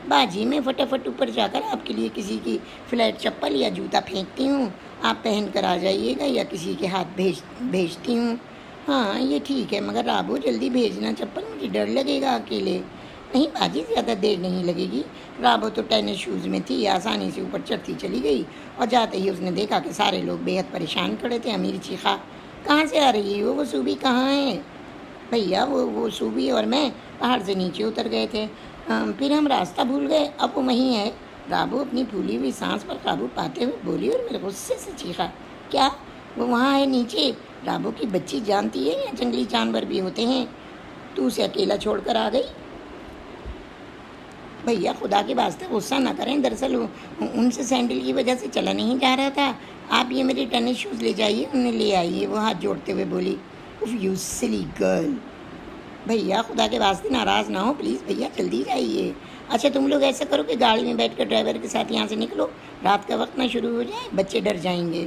باجی میں فٹافٹ اوپر جا کر آپ کے لیے کسی کی فلیٹ چپل یا جوتا پھینکتی ہوں، آپ پہن کر آ جائیے گا، یا کسی کے ہاتھ بھیجتی ہوں۔ ہاں یہ ٹھیک ہے، مگر رابو جلدی بھیجنا چپل، مجھے ڈر لگے گا اکیلے۔ نہیں باجی زیادہ دیر نہیں لگے گی۔ رابو تو ٹینس شوز میں تھی، آسانی سے اوپر چڑھتی چلی گئی، اور جاتے ہی اس نے دیکھا کہ سارے لوگ بے حد پریشان کھڑے تھے۔ امیر چیخا، کہاں سے آ رہی ہو؟ وہ صوبی کہاں ہے؟ بھیا وہ صوبی اور میں پہاڑ سے نیچے اتر گئے تھے، پھر ہم راستہ بھول گئے، اب وہ وہیں ہے۔ رابو اپنی پھولی ہوئی سانس پر قابو پاتے ہوئے بولی اور میرے غصے سے چیخا، کیا وہ وہاں ہے نیچے؟ رابو کی بچی جانتی ہے یا جنگلی جانور بھی ہوتے ہیں؟ تو اسے اکیلا چھوڑ کر آ گئی؟ بھیا خدا کے واسطے غصہ نہ کریں، دراصل ان سے سینڈل کی وجہ سے چلا نہیں جا رہا تھا، آپ یہ میرے ٹینس شوز لے جائیے، انہیں لے آئیے۔ وہ ہاتھ جوڑتے ہوئے بولی، اف یو سلی گرل، بھیا خدا کے واسطے ناراض نہ ہو پلیز، بھیا جلدی جائیے۔ اچھا تم لوگ ایسا کرو کہ گاڑی میں بیٹھ کر ڈرائیور کے ساتھ یہاں سے نکلو، رات کا وقت نہ شروع ہو جائے، بچے ڈر جائیں گے۔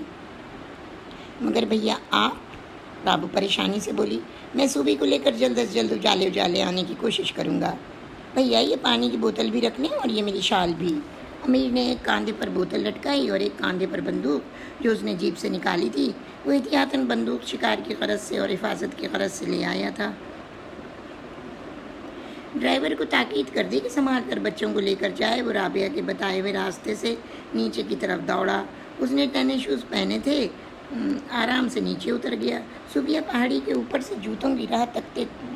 مگر بھیا آپ، رابو پریشانی سے بولی، میں صوبی کو لے کر جلد از جلد اجالے آنے کی کوشش کروں گا۔ بھیا یہ پانی کی بوتل بھی رکھ لیں، اور یہ میری شال بھی۔ امیر نے ایک کاندھے پر بوتل لٹکائی اور ایک کاندھے پر بندوق جو اس نے جیب سے نکالی تھی۔ وہ احتیاطاً بندوق شکار کی غرض سے اور حفاظت کی غرض سے لے آیا تھا۔ ڈرائیور کو تاکید کر دی کہ سنبھال کر بچوں کو لے کر جائے۔ وہ رابعہ کے بتائے ہوئے راستے سے نیچے کی طرف دوڑا۔ اس نے ٹینس شوز پہنے تھے، آرام سے نیچے اتر گیا۔ صوبیہ پہاڑی کے اوپر سے جوتوں کی راہ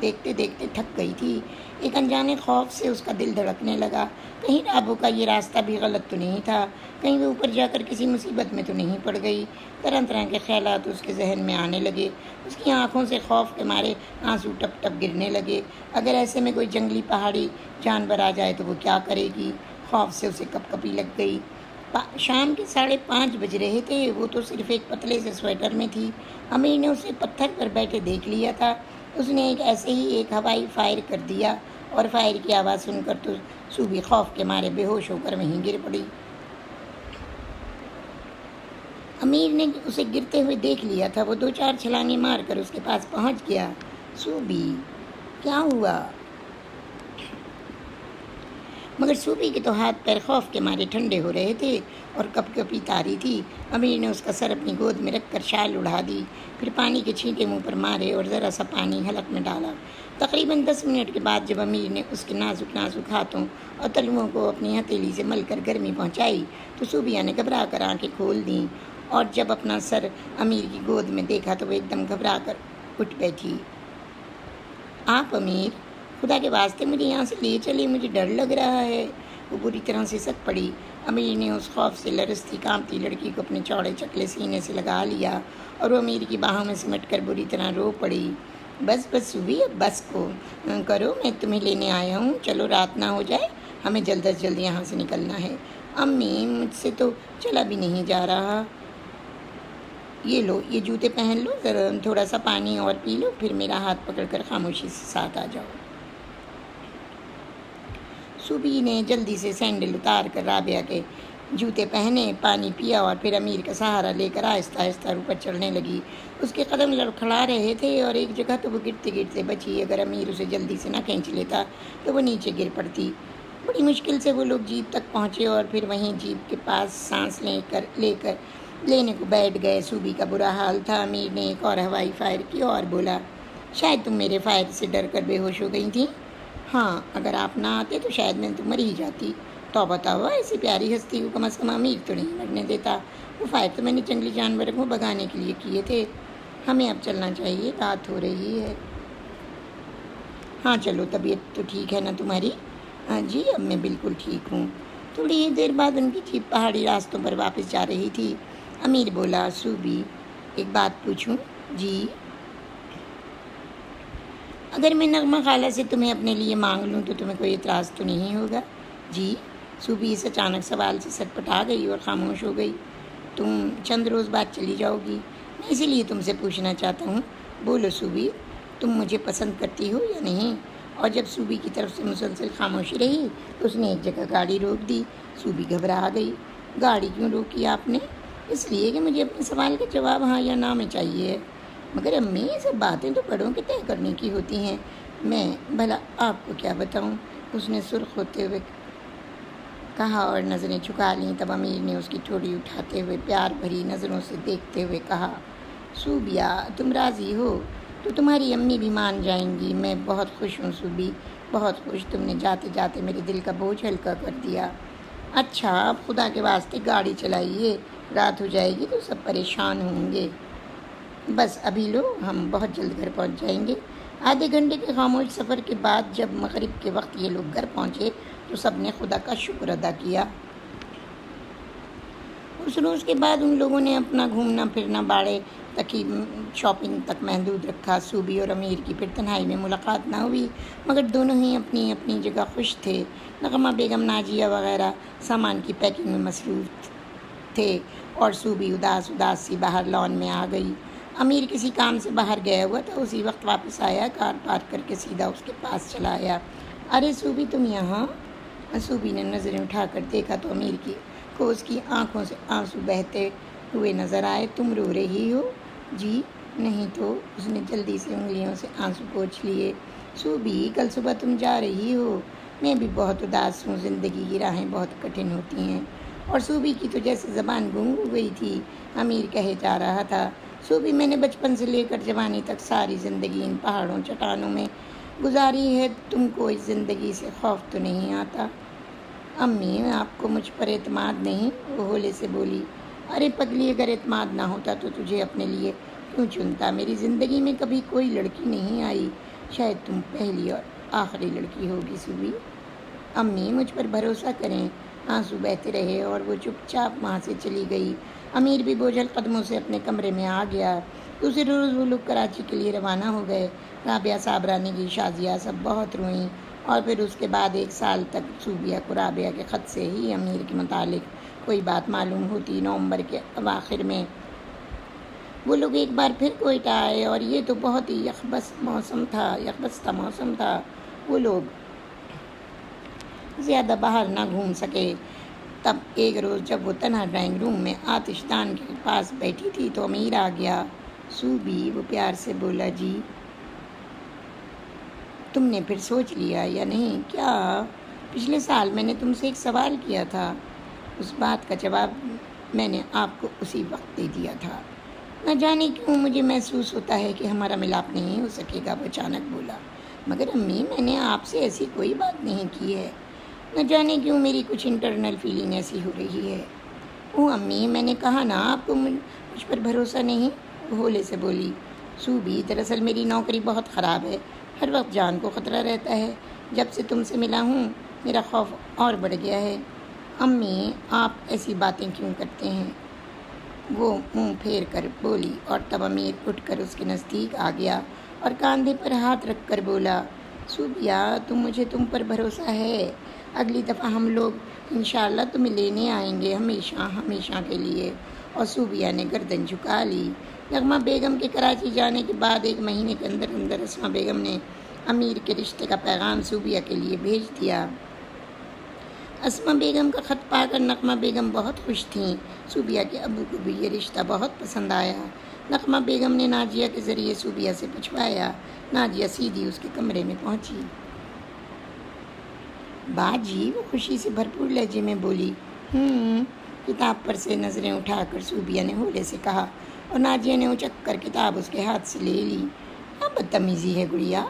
دیکھتے دیکھتے تھک گئی تھی۔ ایک انجانے خوف سے اس کا دل دھڑکنے لگا، کہیں رابو کا یہ راستہ بھی غلط تو نہیں تھا، کہیں وہ اوپر جا کر کسی مصیبت میں تو نہیں پڑ گئی۔ طرح طرح کے خیالات اس کے ذہن میں آنے لگے۔ اس کی آنکھوں سے خوف کے مارے آنسو ٹپ ٹپ گرنے لگے۔ اگر ایسے میں کوئی جنگلی پہاڑی جانور آ جائے تو وہ کیا کرے گی؟ خوف سے اسے کپ کپی لگ گئی۔ شام کے 5:30 بج رہے تھے، وہ تو صرف ایک پتلے سے سویٹر میں تھی۔ امیر نے اسے پتھر پر بیٹھے دیکھ لیا تھا۔ اس نے ایسے ہی ایک ہوائی فائر کر دیا، اور فائر کی آواز سن کر تو صوبی خوف کے مارے بے ہوش ہو کر وہیں گر پڑی۔ امیر نے اسے گرتے ہوئے دیکھ لیا تھا۔ وہ 2-4 چھلانگیں مار کر اس کے پاس پہنچ گیا۔ صوبی، کیا ہوا؟ مگر صوبی کے تو ہاتھ پیر خوف کے مارے ٹھنڈے ہو رہے تھے اور کپ کپی تاری تھی۔ امیر نے اس کا سر اپنی گود میں رکھ کر شال اڑا دی، پھر پانی کے چھینٹے منہ پر مارے اور ذرا سا پانی حلق میں ڈالا۔ تقریباً 10 منٹ کے بعد جب امیر نے اس کے نازک نازک ہاتھوں اور تلوؤں کو اپنی ہتھیلی سے مل کر گرمی پہنچائی تو صوبیہ نے گھبرا کر آنکھیں کھول دیں، اور جب اپنا سر امیر کی گود میں دیکھا تو وہ ایک دم گھبرا کر اٹھ بیٹھی۔ آپ امیر؟ خدا کے واسطے مجھے یہاں سے لے چلے، مجھے ڈر لگ رہا ہے۔ وہ بری طرح سے سک پڑی۔ امیر نے اس خوف سے لرزتی کانپتی لڑکی کو اپنے چوڑے چکلے سینے سے لگا لیا اور وہ امیر کی باہوں میں سمٹ کر بری طرح رو پڑی۔ بس بس صوبی، اب بس کو کرو، میں تمہیں لینے آیا ہوں، چلو رات نہ ہو جائے، ہمیں جلد از جلد یہاں سے نکلنا ہے۔ امی، مجھ سے تو چلا بھی نہیں جا رہا۔ یہ لو، یہ جوتے پہن لو، ذرا تھوڑا سا پانی اور پی لو، پھر میرا ہاتھ پکڑ کر خاموشی سے ساتھ آ جاؤ۔ صوبی نے جلدی سے سینڈل اتار کر رابعہ کے جوتے پہنے، پانی پیا اور پھر امیر کا سہارا لے کر آہستہ آہستہ اوپر چڑھنے لگی۔ اس کے قدم لڑکھڑا رہے تھے اور ایک جگہ تو وہ گرتے گرتے بچی۔ اگر امیر اسے جلدی سے نہ کھینچ لیتا تو وہ نیچے گر پڑتی۔ بڑی مشکل سے وہ لوگ جیپ تک پہنچے اور پھر وہیں جیپ کے پاس سانس لینے کو بیٹھ گئے۔ صوبی کا برا حال تھا۔ امیر نے ایک اور ہوائی فائر کیا اور بولا، شاید تم میرے فائر سے ڈر کر بے ہوش ہو گئی تھی۔ ہاں، اگر آپ نہ آتے تو شاید میں تو مر ہی جاتی۔ توبہ توبہ، ایسی پیاری ہستی کو کم از کم امیر تو نہیں مرنے دیتا۔ وہ فائر تو میں نے جنگلی جانوروں کو بھگانے کے لیے کیے تھے۔ ہمیں اب چلنا چاہیے، رات ہو رہی ہے۔ ہاں چلو، طبیعت تو ٹھیک ہے نا تمہاری؟ ہاں جی، اب میں بالکل ٹھیک ہوں۔ تھوڑی ہی دیر بعد ان کی جیپ پہاڑی راستوں پر واپس جا رہی تھی۔ امیر بولا، صوبی، ایک بات پوچھوں؟ جی۔ اگر میں نغمہ خالہ سے تمہیں اپنے لیے مانگ لوں تو تمہیں کوئی اعتراض تو نہیں ہوگا؟ جی۔ صوبی اس اچانک سوال سے سٹپٹا گئی اور خاموش ہو گئی۔ تم چند روز بعد چلی جاؤ گی، میں اسی لیے تم سے پوچھنا چاہتا ہوں۔ بولو صوبی، تم مجھے پسند کرتی ہو یا نہیں؟ اور جب صوبی کی طرف سے مسلسل خاموشی رہی تو اس نے ایک جگہ گاڑی روک دی۔ صوبی گھبرا گئی۔ گاڑی کیوں روکی آپ نے؟ اس لیے کہ مجھے اپنے سوال کا جواب ہاں یا نہ میں چاہیے۔ مگر امی، یہ سب باتیں تو بڑوں کے طے کرنے کی ہوتی ہیں، میں بھلا آپ کو کیا بتاؤں؟ اس نے سرخ ہوتے ہوئے کہا اور نظریں جھکا لیں۔ تب امیر نے اس کی ٹھوڑی اٹھاتے ہوئے پیار بھری نظروں سے دیکھتے ہوئے کہا، صوبیہ، تم راضی ہو تو تمہاری امی بھی مان جائیں گی۔ میں بہت خوش ہوں صوبی، بہت خوش۔ تم نے جاتے جاتے میرے دل کا بوجھ ہلکا کر دیا۔ اچھا، اب خدا کے واسطے گاڑی چلائیے، رات ہو جائے گی تو سب پریشان ہوں گے۔ بس ابھی لو، ہم بہت جلد گھر پہنچ جائیں گے۔ آدھے گھنٹے کے خاموش سفر کے بعد جب مغرب کے وقت یہ لوگ گھر پہنچے تو سب نے خدا کا شکر ادا کیا۔ اس روز کے بعد ان لوگوں نے اپنا گھومنا پھرنا باڑے تک ہی شاپنگ تک محدود رکھا۔ صوبی اور امیر کی پھر تنہائی میں ملاقات نہ ہوئی، مگر دونوں ہی اپنی اپنی جگہ خوش تھے۔ نغمہ بیگم، ناجیہ وغیرہ سامان کی پیکنگ میں مصروف تھے اور صوبی اداس سی باہر لان میں آ گئی۔ امیر کسی کام سے باہر گیا ہوا تھا، اسی وقت واپس آیا، کار پارک کر کے سیدھا اس کے پاس چلا آیا۔ ارے صوبی، تم یہاں؟ صوبی نے نظریں اٹھا کر دیکھا تو امیر کو اس کی آنکھوں سے آنسو بہتے ہوئے نظر آئے۔ تم رو رہی ہو؟ جی نہیں تو، اس نے جلدی سے انگلیوں سے آنسو پوچھ لیے۔ صوبی، کل صبح تم جا رہی ہو؟ میں بھی بہت اداس ہوں، زندگی کی راہیں بہت کٹھن ہوتی ہیں۔ اور صوبی کی تو جیسے زبان گنگ ہو گئی تھی۔ امیر کہے جا رہا تھا، صوبی، میں نے بچپن سے لے کر جوانی تک ساری زندگی ان پہاڑوں چٹانوں میں گزاری ہے، تم کو اس زندگی سے خوف تو نہیں آتا؟ امی، آپ کو مجھ پر اعتماد نہیں؟ وہ ہولے سے بولی۔ ارے پگلی، اگر اعتماد نہ ہوتا تو تجھے اپنے لیے کیوں چنتا؟ میری زندگی میں کبھی کوئی لڑکی نہیں آئی، شاید تم پہلی اور آخری لڑکی ہوگی صوبی۔ امی، مجھ پر بھروسہ کریں۔ آنسو بہتے رہے اور وہ چپ چاپ وہاں سے چلی گئی۔ امیر بھی بوجھل قدموں سے اپنے کمرے میں آ گیا۔ دوسرے روز وہ لوگ کراچی کے لیے روانہ ہو گئے۔ رابعہ، صابرہ، نگی، شازیہ سب بہت روئیں اور پھر اس کے بعد 1 سال تک صوبیہ کو رابعہ کے خط سے ہی امیر کے متعلق کوئی بات معلوم ہوتی۔ نومبر کے اواخر میں وہ لوگ ایک بار پھر کوئٹہ آئے اور یہ تو بہت ہی یکبست موسم تھا۔ وہ لوگ زیادہ باہر نہ گھوم سکے۔ تب ایک روز جب وہ تنہا ڈرائنگ روم میں آتش دان کے پاس بیٹھی تھی تو امیر آ گیا۔ صوبی، وہ پیار سے بولا، جی؟ تم نے پھر سوچ لیا یا نہیں؟ کیا؟ پچھلے سال میں نے تم سے ایک سوال کیا تھا، اس بات کا جواب میں نے آپ کو اسی وقت دے دیا تھا۔ نہ جانے کیوں مجھے محسوس ہوتا ہے کہ ہمارا ملاپ نہیں ہو سکے گا، وہ اچانک بولا۔ مگر امی، میں نے آپ سے ایسی کوئی بات نہیں کی ہے۔ نہ جانے کیوں میری کچھ انٹرنل فیلنگ ایسی ہو رہی ہے۔ او امی، میں نے کہا نا آپ کو مجھ پر بھروسہ نہیں، وہ ہولے سے بولی۔ صوبی، دراصل میری نوکری بہت خراب ہے، ہر وقت جان کو خطرہ رہتا ہے۔ جب سے تم سے ملا ہوں میرا خوف اور بڑھ گیا ہے۔ امی آپ ایسی باتیں کیوں کرتے ہیں؟ وہ منہ پھیر کر بولی اور تب امیر اٹھ کر اس کے نزدیک آ گیا اور کاندھے پر ہاتھ رکھ کر بولا، صوبیہ مجھے تم پر بھروسہ ہے، اگلی دفعہ ہم لوگ انشاءاللہ تمہیں لینے آئیں گے، ہمیشہ ہمیشہ کے لیے۔ اور صوبیہ نے گردن جھکا لی۔ نغمہ بیگم کے کراچی جانے کے بعد 1 مہینے کے اندر اندر اسما بیگم نے امیر کے رشتے کا پیغام صوبیہ کے لیے بھیج دیا۔ اسما بیگم کا خط پا کر نغمہ بیگم بہت خوش تھیں۔ صوبیہ کے ابو کو بھی یہ رشتہ بہت پسند آیا۔ نغمہ بیگم نے ناجیہ کے ذریعے صوبیہ سے پوچھوایا۔ ناجیہ سیدھی اس کے کمرے میں پہنچی۔ باجی وہ خوشی سے بھرپور لہجے میں بولی، کتاب پر سے نظریں اٹھا کر صوبیہ نے ہولے سے کہا اور ناجیہ نے اچک کر کتاب اس کے ہاتھ سے لے لی۔ بدتمیزی ہے گڑیا۔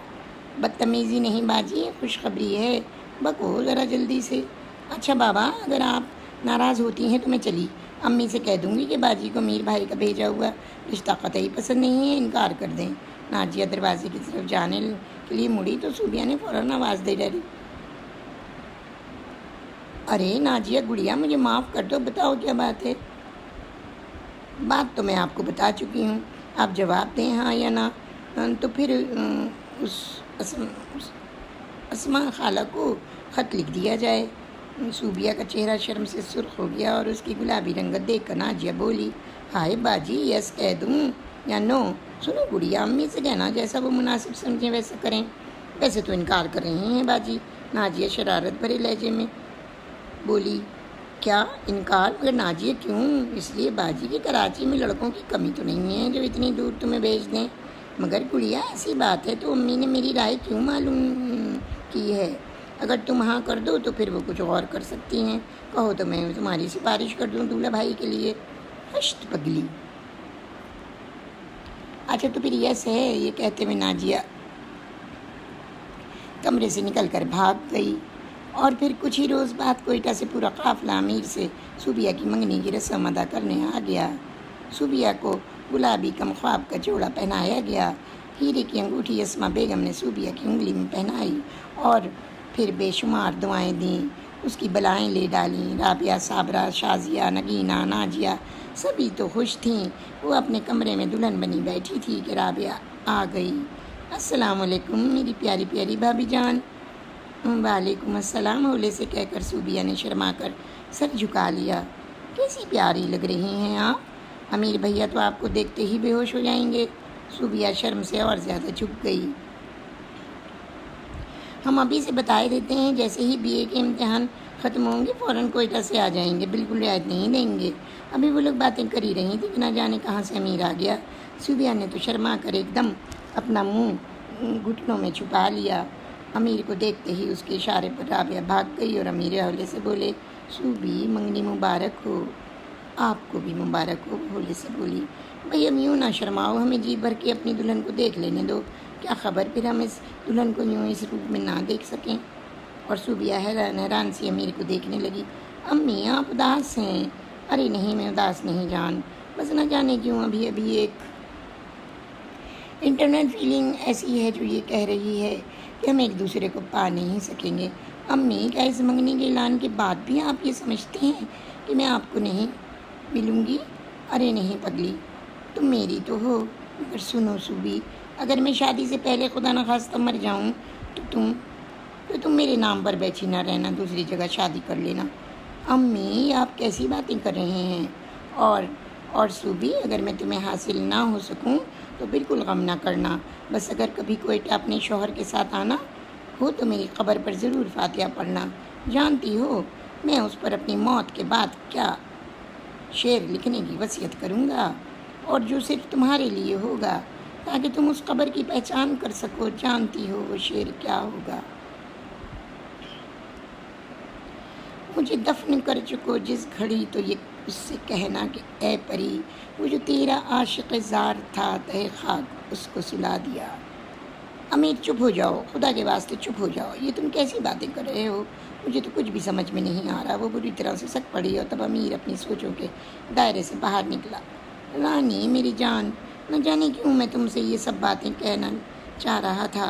بدتمیزی نہیں باجی، خوشخبری ہے، بکو ذرا جلدی سے۔ اچھا بابا، اگر آپ ناراض ہوتی ہیں تو میں چلی امی سے کہہ دوں گی کہ باجی کو میر بھائی کا بھیجا ہوا رشتہ قطعی پسند نہیں ہے، انکار کر دیں۔ ناجیہ دروازے کی طرف جانے کے لیے مڑی تو صوبیہ نے فوراً آواز دے ڈالی، ارے ناجیہ گڑیا مجھے معاف کر دو، بتاؤ کیا بات ہے؟ بات تو میں آپ کو بتا چکی ہوں، آپ جواب دیں ہاں یا نہ۔ تو پھر اس اسما خالہ کو خط لکھ دیا جائے۔ صوبیہ کا چہرہ شرم سے سرخ ہو گیا اور اس کی گلابی رنگت دیکھ کر ناجیہ بولی، ہائے باجی، یس کہہ دوں یا نو؟ سنو گڑیا، امی سے کہنا جیسا وہ مناسب سمجھیں ویسا کریں۔ ویسے تو انکار کر رہی ہیں باجی، ناجیہ شرارت بھرے لہجے میں بولی۔ کیا انکار؟ مگر ناجیہ کیوں؟ اس لیے باجی کہ کراچی میں لڑکوں کی کمی تو نہیں ہے جو اتنی دور تمہیں بھیج دیں۔ مگر گڑیا ایسی بات ہے تو امی نے میری رائے کیوں معلوم کی ہے؟ اگر تم ہاں کر دو تو پھر وہ کچھ غور کر سکتی ہیں، کہو تو میں تمہاری سفارش کر دوں دولہا بھائی کے لیے۔ ہشت پگلی۔ اچھا تو پھر یس ہے، یہ کہتے ہوئے ناجیہ کمرے سے نکل کر بھاگ گئی۔ اور پھر کچھ ہی روز بعد کوئٹہ سے پورا قافلہ امیر سے صوبیہ کی منگنی کی رسم ادا کرنے آ گیا۔ صوبیہ کو گلابی کم خواب کا جوڑا پہنایا گیا۔ ہیرے کی انگوٹھی اسما بیگم نے صوبیہ کی انگلی میں پہنائی اور پھر بے شمار دعائیں دیں، اس کی بلائیں لے ڈالیں۔ رابعہ، صابرہ، شازیہ، نگینہ، ناجیہ سبھی تو خوش تھیں۔ وہ اپنے کمرے میں دلہن بنی بیٹھی تھی کہ رابعہ آ گئی۔ السلام علیکم میری پیاری پیاری بھابھی جان۔ وعلیکم السلام، ہولے سے کہہ کر صوبیہ نے شرما کر سر جھکا لیا۔ کیسی پیاری لگ رہی ہیں آپ، امیر بھیا تو آپ کو دیکھتے ہی بے ہوش ہو جائیں گے۔ صوبیہ شرم سے اور زیادہ جھک گئی۔ ہم ابھی سے بتائے دیتے ہیں، جیسے ہی BA کے امتحان ختم ہوں گے فوراً کوئٹہ سے آ جائیں گے، بالکل رعایت نہیں دیں گے۔ ابھی وہ لوگ باتیں کر ہی رہی تھی کہ نہ جانے کہاں سے امیر آ گیا۔ صوبیہ نے تو شرما کر ایک دم اپنا منہ گھٹنوں میں چھپا لیا۔ امیر کو دیکھتے ہی اس کے اشارے پر رابعہ بھاگ گئی اور امیر ہولے سے بولے، صوبی منگنی مبارک ہو۔ آپ کو بھی مبارک ہو، ہولے سے بولی۔ بھئی اب یوں نہ شرماؤ، ہمیں جی بھر کے اپنی دلہن کو دیکھ لینے دو، کیا خبر پھر ہم اس دلہن کو یوں اس روپ میں نہ دیکھ سکیں۔ اور صوبیہ حیران سی امیر کو دیکھنے لگی۔ امی آپ اداس ہیں؟ ارے نہیں میں اداس نہیں جان، بس نہ جانے کیوں ابھی ایک انٹرنل فیلنگ ایسی ہے جو یہ کہہ رہی ہے کہ ہم ایک دوسرے کو پا نہیں سکیں گے۔ امی کیا اس منگنی کے اعلان کے بعد بھی آپ یہ سمجھتے ہیں کہ میں آپ کو نہیں ملوں گی؟ ارے نہیں پگلی، تم میری تو ہو، مگر سنو صوبی، اگر میں شادی سے پہلے خدا نخواستہ مر جاؤں تو تم میرے نام پر بیٹھی نہ رہنا، دوسری جگہ شادی کر لینا۔ امی آپ کیسی باتیں کر رہے ہیں؟ اور صوبی اگر میں تمہیں حاصل نہ ہو سکوں تو بالکل غم نہ کرنا، بس اگر کبھی کوئٹہ اپنے شوہر کے ساتھ آنا ہو تو میری قبر پر ضرور فاتحہ پڑھنا۔ جانتی ہو میں اس پر اپنی موت کے بعد کیا شعر لکھنے کی وصیت کروں گا، اور جو صرف تمہارے لیے ہوگا تاکہ تم اس قبر کی پہچان کر سکو۔ جانتی ہو وہ شعر کیا ہوگا؟ مجھے دفن کر چکو جس گھڑی تو یہ اس سے کہنا کہ اے پری، وہ جو تیرا عاشق زار تھا تہ خاک اس کو سلا دیا۔ امیر چپ ہو جاؤ، خدا کے واسطے چپ ہو جاؤ، یہ تم کیسی باتیں کر رہے ہو؟ مجھے تو کچھ بھی سمجھ میں نہیں آ رہا۔ وہ بری طرح سے سک پڑی اور تب امیر اپنی سوچوں کے دائرے سے باہر نکلا۔ رانی میری جان، نہ جانے کیوں میں تم سے یہ سب باتیں کہنا چاہ رہا تھا،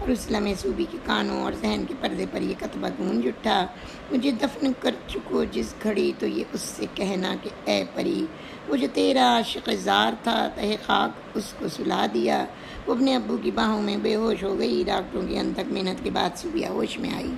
اور اس لمحے صوبی کے کانوں اور ذہن کے پردے پر یہ کتبہ گونج اٹھا، مجھے دفن کر چکو جس گھڑی تو یہ اس سے کہنا کہ اے پری، وہ جو تیرا عاشق زار تھا تہ خاک اس کو سلا دیا۔ وہ اپنے ابو کی باہوں میں بے ہوش ہو گئی۔ ڈاکٹروں کی انتھک محنت کے بعد صوبیہ ہوش میں آئی۔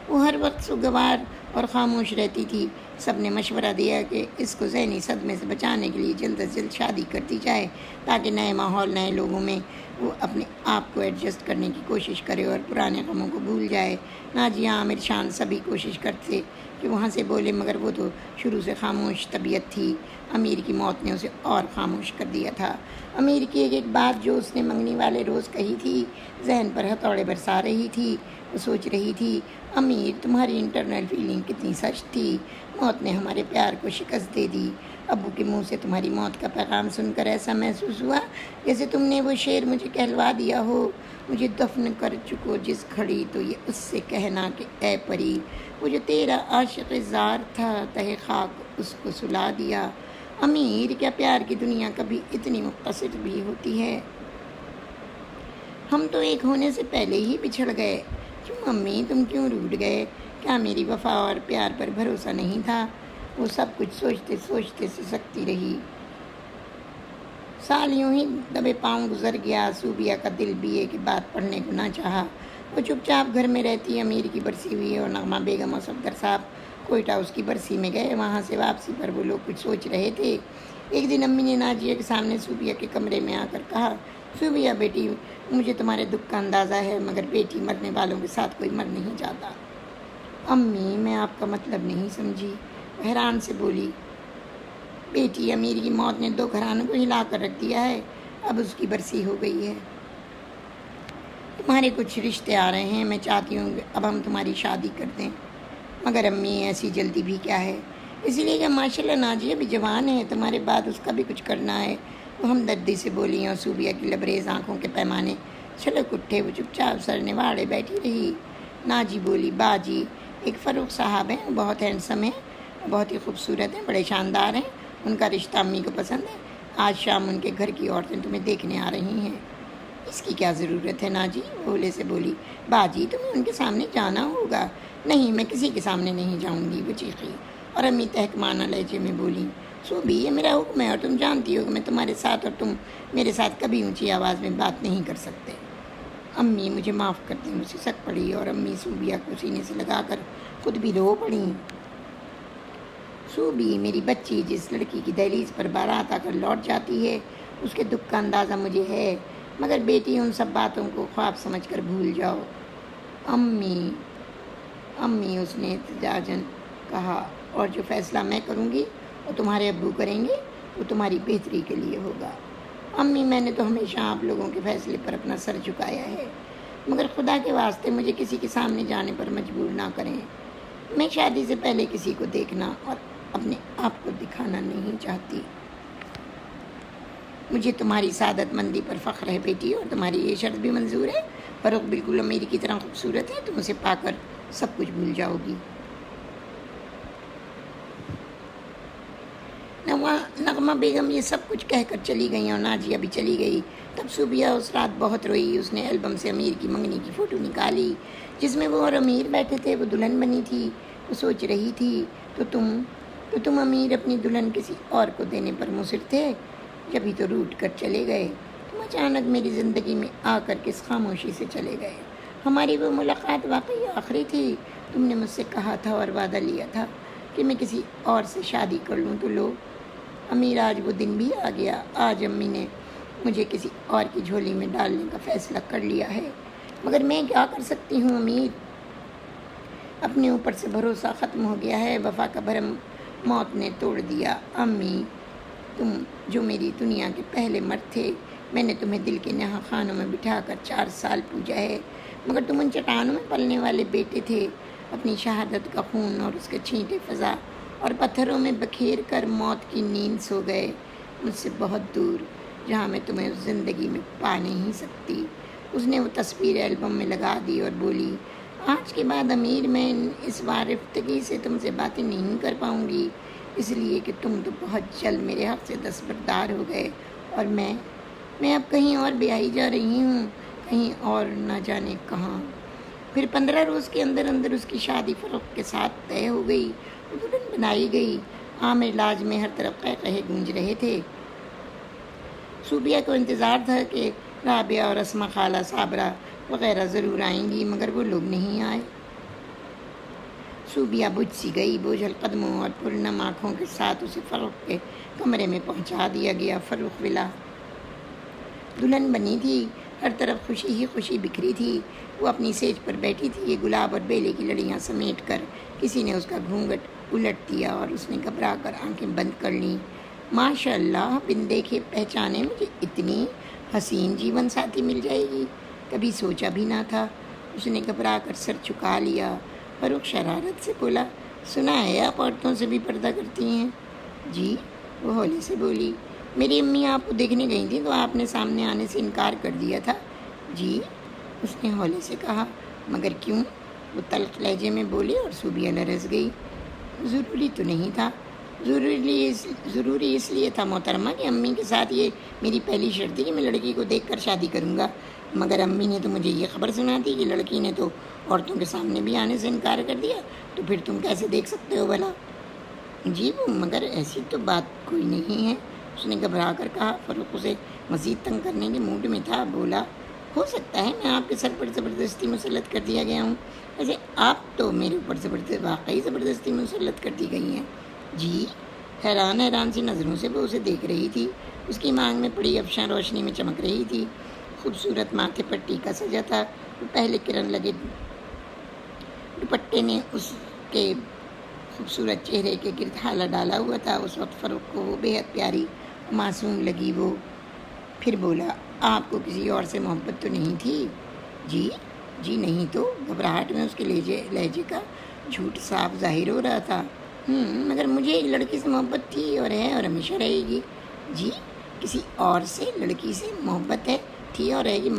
وہ ہر وقت سوگوار اور خاموش رہتی تھی۔ سب نے مشورہ دیا کہ اس کو ذہنی صدمے سے بچانے کے لیے جلد از جلد شادی کر دی جائے تاکہ نئے ماحول، نئے لوگوں میں وہ اپنے آپ کو ایڈجسٹ کرنے کی کوشش کرے اور پرانے غموں کو بھول جائے۔ ناجیہ، عامر، شان سبھی کوشش کرتے کہ وہاں سے بولے، مگر وہ تو شروع سے خاموش طبیعت تھی۔ امیر کی موت نے اسے اور خاموش کر دیا تھا۔ امیر کی ایک بات جو اس نے منگنی والے روز کہی تھی ذہن پر ہتھوڑے برسا رہی تھی۔ وہ سوچ رہی تھی، امیر، تمہاری انٹرنل فیلنگ کتنی سچ تھی۔ موت نے ہمارے پیار کو شکست دے دی۔ ابو کے منہ سے تمہاری موت کا پیغام سن کر ایسا محسوس ہوا جیسے تم نے وہ شعر مجھے کہلوا دیا ہو، مجھے دفن کر چکو جس گھڑی تو یہ اس سے کہنا کہ اے پری، وہ جو تیرا عاشق زار تھا تہ خاک اس کو سلا دیا۔ امیر، کیا پیار کی دنیا کبھی اتنی مختصر بھی ہوتی ہے؟ ہم تو ایک ہونے سے پہلے ہی بچھڑ گئے۔ کیوں امی، تم کیوں روٹھ گئے؟ کیا میری وفا اور پیار پر بھروسہ نہیں تھا؟ وہ سب کچھ سوچتے سوچتے سسکتی رہی۔ سال یوں ہی دبے پاؤں گزر گیا۔ صوبیہ کا دل بی اے کی بات پڑھنے کو نہ چاہا۔ وہ چپ چاپ گھر میں رہتی۔ امیر کی برسی ہوئی اور نغمہ بیگم اور صفدر صاحب کوئٹہ اس کی برسی میں گئے۔ وہاں سے واپسی پر وہ لوگ کچھ سوچ رہے تھے۔ ایک دن امی نے ناجیہ کے سامنے صوبیہ کے کمرے میں آ کر کہا، صوبیہ بیٹی، مجھے تمہارے دکھ کا اندازہ ہے، مگر بیٹی، مرنے والوں کے ساتھ کوئی مر نہیں جاتا۔ امی، میں آپ کا مطلب نہیں سمجھی، حیران سے بولی۔ بیٹی، امیر کی موت نے 2 گھرانوں کو ہلا کر رکھ دیا ہے۔ اب اس کی برسی ہو گئی ہے۔ تمہارے کچھ رشتے آ رہے ہیں۔ میں چاہتی ہوں کہ اب ہم تمہاری شادی کر دیں۔ مگر امی، ایسی جلدی بھی کیا ہے؟ اسی لیے کہ ماشاءاللہ ناجیہ بھی جوان ہے، تمہارے بعد اس کا بھی کچھ کرنا ہے۔ وہ ہمدردی سے بولی اور صوبیہ کی لبریز آنکھوں کے پیمانے چھلک اٹھے۔ وہ چپ چاپ سر نواڑے بیٹھی رہی۔ ناجی بولی، باجی، ایک فروخ صاحب ہیں، بہت ہینڈسم ہیں، بہت ہی خوبصورت ہیں، بڑے شاندار ہیں، ان کا رشتہ امی کو پسند ہے۔ آج شام ان کے گھر کی عورتیں تمہیں دیکھنے آ رہی ہیں۔ اس کی کیا ضرورت ہے ناجی؟ بھولے سے بولی۔ باجی، تمہیں ان کے سامنے جانا ہوگا۔ نہیں، میں کسی کے سامنے نہیں جاؤں گی، وہ چیخی۔ اور امی تہکمانہ لہجے میں بولی، صوبی، یہ میرا حکم ہے اور تم جانتی ہو کہ میں تمہارے ساتھ اور تم میرے ساتھ کبھی اونچی آواز میں بات نہیں کر سکتے۔ امی، مجھے معاف کر دیں، مجھے سک پڑی اور امی صوبیہ کو سینے سے لگا کر خود بھی رو پڑیں۔ صوبی، میری بچی، جس لڑکی کی دہلیز پر بارات آ کر لوٹ جاتی ہے، اس کے دکھ کا اندازہ مجھے ہے، مگر بیٹی، ان سب باتوں کو خواب سمجھ کر بھول جاؤ۔ امی، امی، اس نے احتجاجاً کہا، اور جو فیصلہ میں کروں گی اور تمہارے ابو کریں گے وہ تمہاری بہتری کے لیے ہوگا۔ امی، میں نے تو ہمیشہ آپ لوگوں کے فیصلے پر اپنا سر جھکایا ہے، مگر خدا کے واسطے مجھے کسی کے سامنے جانے پر مجبور نہ کریں۔ میں شادی سے پہلے کسی کو دیکھنا اور اپنے آپ کو دکھانا نہیں چاہتی۔ مجھے تمہاری سعادت مندی پر فخر ہے بیٹی، اور تمہاری یہ شرط بھی منظور ہے۔ فروخ بالکل امیر کی طرح خوبصورت ہے، تم اسے پا کر سب کچھ بھول جاؤ گی۔ نغمہ بیگم یہ سب کچھ کہہ کر چلی گئیں اور ناجیہ بھی چلی گئی۔ تب صوبیہ اس رات بہت روئی۔ اس نے البم سے امیر کی منگنی کی فوٹو نکالی جس میں وہ اور امیر بیٹھے تھے۔ وہ دلہن بنی تھی۔ وہ سوچ رہی تھی، تو تم امیر اپنی دلہن کسی اور کو دینے پر مصر تھے، جبھی تو روٹ کر چلے گئے۔ تم اچانک میری زندگی میں آ کر کس خاموشی سے چلے گئے۔ ہماری وہ ملاقات واقعی آخری تھی۔ تم نے مجھ سے کہا تھا اور وعدہ لیا تھا کہ میں کسی اور سے شادی کر لوں، تو لو امیر، آج وہ دن بھی آ گیا۔ آج امی نے مجھے کسی اور کی جھولی میں ڈالنے کا فیصلہ کر لیا ہے، مگر میں کیا کر سکتی ہوں امیر؟ اپنے اوپر سے بھروسہ ختم ہو گیا ہے، وفا کا بھرم موت نے توڑ دیا۔ امی، تم جو میری دنیا کے پہلے مرد تھے، میں نے تمہیں دل کے نہا خانوں میں بٹھا کر 4 سال پوجا ہے، مگر تم ان چٹانوں میں پلنے والے بیٹے تھے۔ اپنی شہادت کا خون اور اس کے چھینٹے فضا اور پتھروں میں بکھیر کر موت کی نیند سو گئے، مجھ سے بہت دور، جہاں میں تمہیں اس زندگی میں پا نہیں سکتی۔ اس نے وہ تصویر البم میں لگا دی اور بولی، آج کے بعد امیر، میں اس وارفتگی سے تم سے باتیں نہیں کر پاؤں گی، اس لیے کہ تم تو بہت جلد میرے حق سے دستبردار ہو گئے اور میں میں اب کہیں اور بیاہی جا رہی ہوں، کہیں اور نہ جانے کہاں۔ پھر 15 روز کے اندر اندر اس کی شادی فروخت کے ساتھ طے ہو گئی، دلہن بنائی گئی۔ عامر لاج میں ہر طرف قہقہے گونج رہے تھے۔ صوبیہ کو انتظار تھا کہ رابعہ اور اسما خالہ صابرہ وغیرہ ضرور آئیں گی، مگر وہ لوگ نہیں آئے۔ صوبیہ بجھ سی گئی، بوجھل قدموں اور پرنم آنکھوں کے ساتھ اسے فروخت کے کمرے میں پہنچا دیا گیا۔ فروخ ولا دلہن بنی تھی، ہر طرف خوشی ہی خوشی بکھری تھی۔ وہ اپنی سیج پر بیٹھی تھی، یہ گلاب اور بیلے کی لڑیاں سمیٹ کر کسی نے اس کا گھونگھٹ الٹ دیا اور اس نے گھبرا کر آنکھیں بند کر لیں۔ ماشاء اللہ، بن دیکھے پہچانے مجھے اتنی حسین جیون ساتھی مل جائے گی، کبھی سوچا بھی نہ تھا۔ اس نے گھبرا کر سر جھکا لیا۔ فروخ شرارت سے بولا، سنا ہے آپ عورتوں سے بھی پردہ کرتی ہیں؟ جی، وہ ہولے سے بولی، میری امی آپ کو دیکھنے گئی تھیں تو آپ نے سامنے آنے سے انکار کر دیا تھا۔ جی، اس نے ہولے سے کہا، مگر کیوں؟ وہ تلخ لہجے میں بولی اور صوبیہ لرز گئی۔ ضروری تو نہیں تھا، ضروری اس لیے تھا محترمہ کہ امی کے ساتھ یہ میری پہلی شرط تھی کہ میں لڑکی کو دیکھ کر شادی کروں گا، مگر امی نے تو مجھے یہ خبر سنا دی کہ لڑکی نے تو عورتوں کے سامنے بھی آنے سے انکار کر دیا، تو پھر تم کیسے دیکھ سکتے ہو بھلا؟ جی، وہ مگر ایسی تو بات کوئی نہیں ہے، اس نے گھبرا کر کہا۔ فروخ اسے مزید تنگ کرنے کے موڈ میں تھا، بولا، ہو سکتا ہے میں آپ کے سر پر زبردستی مسلط کر دیا گیا ہوں، ویسے آپ تو میرے اوپر واقعی زبردستی مسلط کر دی گئی ہیں۔ جی، حیران سی نظروں سے وہ اسے دیکھ رہی تھی۔ اس کی مانگ میں پڑی افشاں روشنی میں چمک رہی تھی، خوبصورت ماتھے پر ٹیکا سجا تھا، وہ پہلے کرن لگے دوپٹے نے اس کے خوبصورت چہرے کے گرد ہالا ڈالا ہوا تھا۔ اس وقت فروخ کو وہ بے حد پیاری معصوم لگی۔ وہ پھر بولا، آپ کو کسی اور سے محبت تو نہیں تھی؟ جی نہیں تو؟ گھبراہٹ میں اس کے لہجے کا جھوٹ صاف ظاہر ہو رہا تھا۔ مگر مجھے ایک لڑکی سے محبت تھی اور ہے اور ہمیشہ رہے گی۔ جی، کسی اور سے لڑکی سے محبت ہے، تھی اور رہے گی،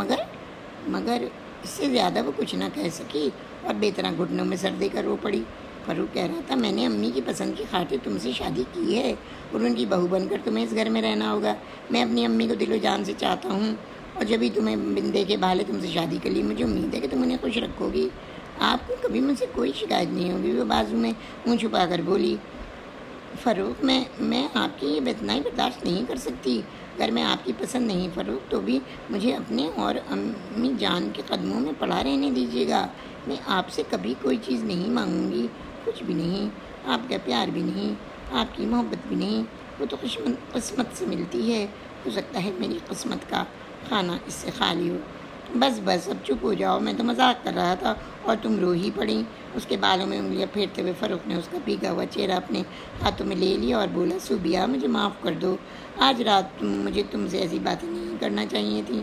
مگر اس سے زیادہ وہ کچھ نہ کہہ سکی اور بے طرح گھٹنوں میں سر دے کر رو پڑی۔ فروخ کہہ رہا تھا، میں نے امی کی پسند کی خاطر تم سے شادی کی ہے اور ان کی بہو بن کر تمہیں اس گھر میں رہنا ہوگا۔ میں اپنی امی کو دل و جان سے چاہتا ہوں اور جبھی تمہیں بن دیکھے بھالے تم سے شادی کر لی، مجھے امید ہے کہ تم انہیں خوش رکھو گی۔ آپ کو کبھی مجھ سے کوئی شکایت نہیں ہوگی، وہ بازو میں منہ چھپا کر بولی۔ فروخ، میں آپ کی یہ بےتنائی برداشت نہیں کر سکتی۔ اگر میں آپ کی پسند نہیں فروخ تو بھی مجھے اپنے اور امی جان کے قدموں میں پڑا رہنے دیجیے گا۔ میں آپ سے کبھی کوئی چیز نہیں مانگوں گی، کچھ بھی نہیں، آپ کا پیار بھی نہیں، آپ کی محبت بھی نہیں، وہ تو قسمت سے ملتی ہے۔ ہو سکتا ہے میری قسمت کا خانہ اس سے خالی ہو۔ بس اب چپ ہو جاؤ، میں تو مذاق کر رہا تھا اور تم رو ہی پڑیں۔ اس کے بالوں میں انگلیاں پھیرتے ہوئے فروخ نے اس کا بھیگا ہوا چہرہ اپنے ہاتھوں میں لے لیا اور بولا، صوبیہ، مجھے معاف کر دو، آج رات مجھے تم سے ایسی باتیں نہیں کرنا چاہیے تھیں۔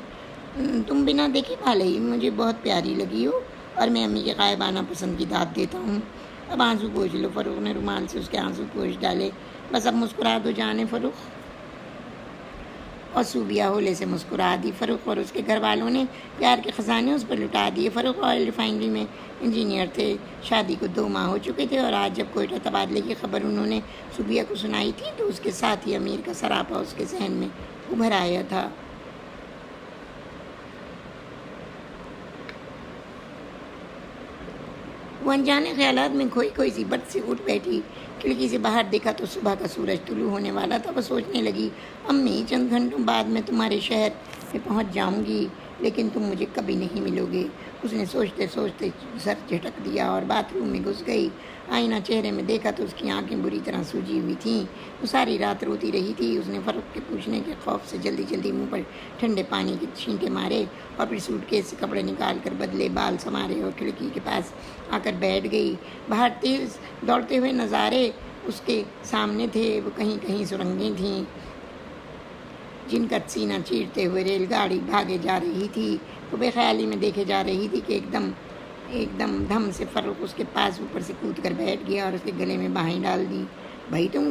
تم بنا دیکھے بھالے ہی مجھے بہت پیاری لگی ہو اور میں امی کے غائبانہ پسند کی داد دیتا ہوں۔ اب آنسو پوچھ لو۔ فروخ نے رومال سے اس کے آنسو پوچھ ڈالے۔ بس اب مسکرا دو جانے فروخ۔ اور صوبیہ ہولے سے مسکرا دی۔ فروخ اور اس کے گھر والوں نے پیار کے خزانے اس پر لٹا دیے۔ فروخ آئل ریفائنری میں انجینئر تھے، شادی کو 2 ماہ ہو چکے تھے اور آج جب کوئٹہ تبادلے کی خبر انہوں نے صوبیہ کو سنائی تھی تو اس کے ساتھ ہی امیر کا سراپا اس کے ذہن میں ابھر آیا تھا۔ وہ انجانے خیالات میں کھوئی سی برت سے اٹھ بیٹھی۔ کھڑکی سے باہر دیکھا تو صبح کا سورج طلوع ہونے والا تھا۔ وہ سوچنے لگی، امی، چند گھنٹوں بعد میں تمہارے شہر میں پہنچ جاؤں گی، لیکن تم مجھے کبھی نہیں ملو گے۔ اس نے سوچتے سر جھٹک دیا اور باتھ روم میں گھس گئی۔ آئینہ چہرے میں دیکھا تو اس کی آنکھیں بری طرح سوجی ہوئی تھیں۔ وہ ساری رات روتی رہی تھی۔ اس نے فروخ کے پوچھنے کے خوف سے جلدی منہ پر ٹھنڈے پانی کے چھینٹے مارے اور پھر سوٹ کیس سے کپڑے نکال کر بدلے، بال سنوارے اور کھڑکی کے پاس آ کر بیٹھ گئی۔ باہر تیز دوڑتے ہوئے نظارے اس کے سامنے تھے۔ وہ کہیں سرنگیں تھیں جن کا سینہ چیرتے ہوئے ریل گاڑی بھاگے جا رہی تھی۔ وہ بے خیالی میں دیکھے جا رہی تھی کہ ایک دم دھم سے فروخ اس کے پاس اوپر سے کود کر بیٹھ گیا اور اس کے گلے میں باہیں ڈال دیں۔ بھائی، تم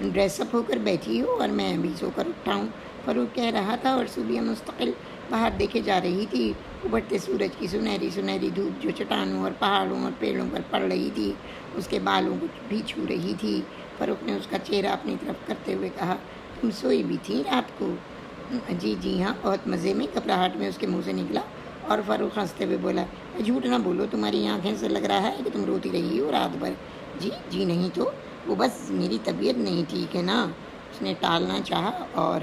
ڈریس اپ ہو کر بیٹھی ہو اور میں ابھی سو کر اٹھا ہوں، فروخ کہہ رہا تھا اور صوبیہ مستقل باہر دیکھے جا رہی تھی۔ ابھرتے سورج کی سنہری دھوپ جو چٹانوں اور پہاڑوں اور پیڑوں پر پڑ رہی تھی اس کے بالوں کو بھی چھو رہی تھی۔ فروخ نے اس کا چہرہ اپنی طرف کرتے ہوئے کہا، تم سوئی بھی تھی رات کو؟ جی جی ہاں، بہت مزے میں گھبراہٹ میں اس کے منہ سے نکلا، اور فاروق ہنستے ہوئے بولا، جھوٹ نہ بولو، تمہاری آنکھیں سے لگ رہا ہے کہ تم روتی رہی ہو رات بھر۔ جی جی نہیں تو، وہ بس میری طبیعت نہیں ٹھیک ہے نا۔ اس نے ٹالنا چاہا، اور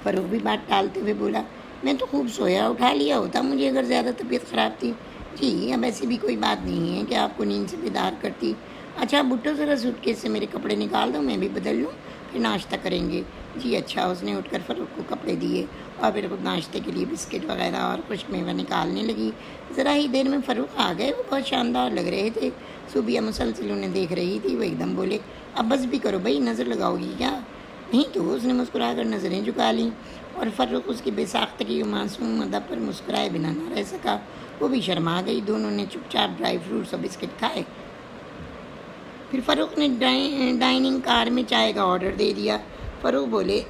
فاروق بھی بات ٹالتے ہوئے بولا، میں تو خوب سویا، اٹھا لیا ہوتا مجھے اگر زیادہ طبیعت خراب تھی۔ جی اب ایسی بھی کوئی بات نہیں ہے کہ آپ کو نیند سے بیدار کرتی۔ اچھا بھٹو، ذرا سوٹ کیس سے میرے کپڑے نکال دو، میں بھی بدل لوں، پھر ناشتہ کریں گے۔ جی اچھا۔ اس نے اٹھ کر فاروق کو کپڑے دیے، اور پھر خود ناشتے کے لیے بسکٹ وغیرہ اور خشک میوہ نکالنے لگی۔ ذرا ہی دیر میں فاروق آ گئے، وہ بہت شاندار لگ رہے تھے۔ صوبیہ مسلسل انہیں دیکھ رہی تھی، وہ ایک دم بولے، اب بس بھی کرو بھائی، نظر لگاؤ گی کیا؟ نہیں تو، اس نے مسکرا کر نظریں جھکا لیں، اور فاروق اس کی بے ساختگی و معصوم ادا پر مسکرائے بنا نہ رہ سکا۔ وہ بھی شرما گئی۔ دونوں نے چپ چاپ ڈرائی فروٹس اور بسکٹ کھائے۔ پھر فاروق نے ڈائننگ کار میں چائے کا آرڈر دے دیا۔ فاروق بولے،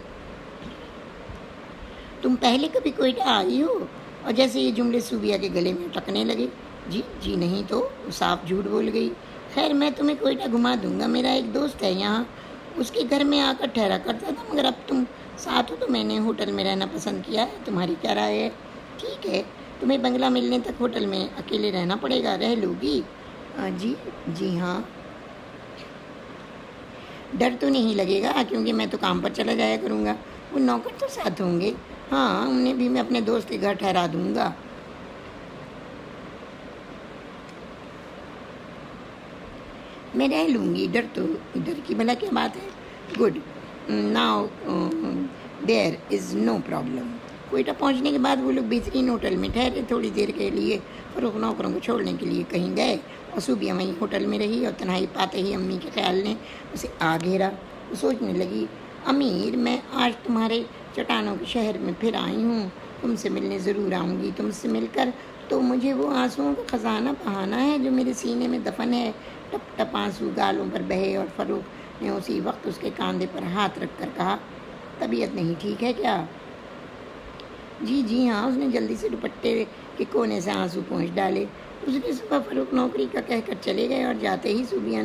تم پہلے کبھی کوئٹہ آئی ہو؟ اور جیسے یہ جملے صوبیہ کے گلے میں اٹکنے لگے۔ جی جی نہیں تو، وہ صاف جھوٹ بول گئی۔ خیر میں تمہیں کوئٹہ گھما دوں گا، میرا ایک دوست ہے یہاں، اس کے گھر میں آ کر ٹھہرا کرتا تھا، مگر اب تم ساتھ ہو تو میں نے ہوٹل میں رہنا پسند کیا ہے۔ تمہاری کیا رائے ہے؟ ٹھیک ہے، تمہیں بنگلہ ملنے تک ہوٹل میں اکیلے رہنا پڑے گا، رہ لو گی؟ جی جی ہاں۔ ڈر تو نہیں لگے گا کیونکہ میں تو کام پر چلا جایا کروں گا، وہ نوکر تو ساتھ ہوں گے؟ ہاں، انہیں بھی میں اپنے دوست کے گھر ٹھہرا دوں گا۔ میں رہ لوں گی، ڈر کی بھلا کیا بات ہے؟ Good, now there is no problem. Quetta پہنچنے کے بعد وہ لوگ بہترین ہوٹل میں ٹھہرے۔ تھوڑی دیر کے لیے فاروق نوکروں کو چھوڑنے کے لیے کہیں گئے، اور صوبیہ وہیں ہوٹل میں رہی، اور تنہائی پاتے ہی امی کے خیال نے اسے آ گھیرا۔ وہ سوچنے لگی، امیر، میں آج تمہارے چٹانوں کے شہر میں پھر آئی ہوں، تم سے ملنے ضرور آؤں گی۔ تم سے مل کر تو مجھے وہ آنسوؤں کا خزانہ بہانا ہے جو میرے سینے میں دفن ہے۔ ٹپ ٹپ آنسو گالوں پر بہے، اور فاروق نے اسی وقت اس کے کاندھے پر ہاتھ رکھ کر کہا، طبیعت نہیں ٹھیک ہے کیا؟ جی جی ہاں۔ اس نے جلدی سے دوپٹے کے کونے سے آنسو پہنچ ڈالے۔ دوسری صبح فاروق نوکری کا کہہ کر چلے گئے، اور جاتے ہی صوبیہ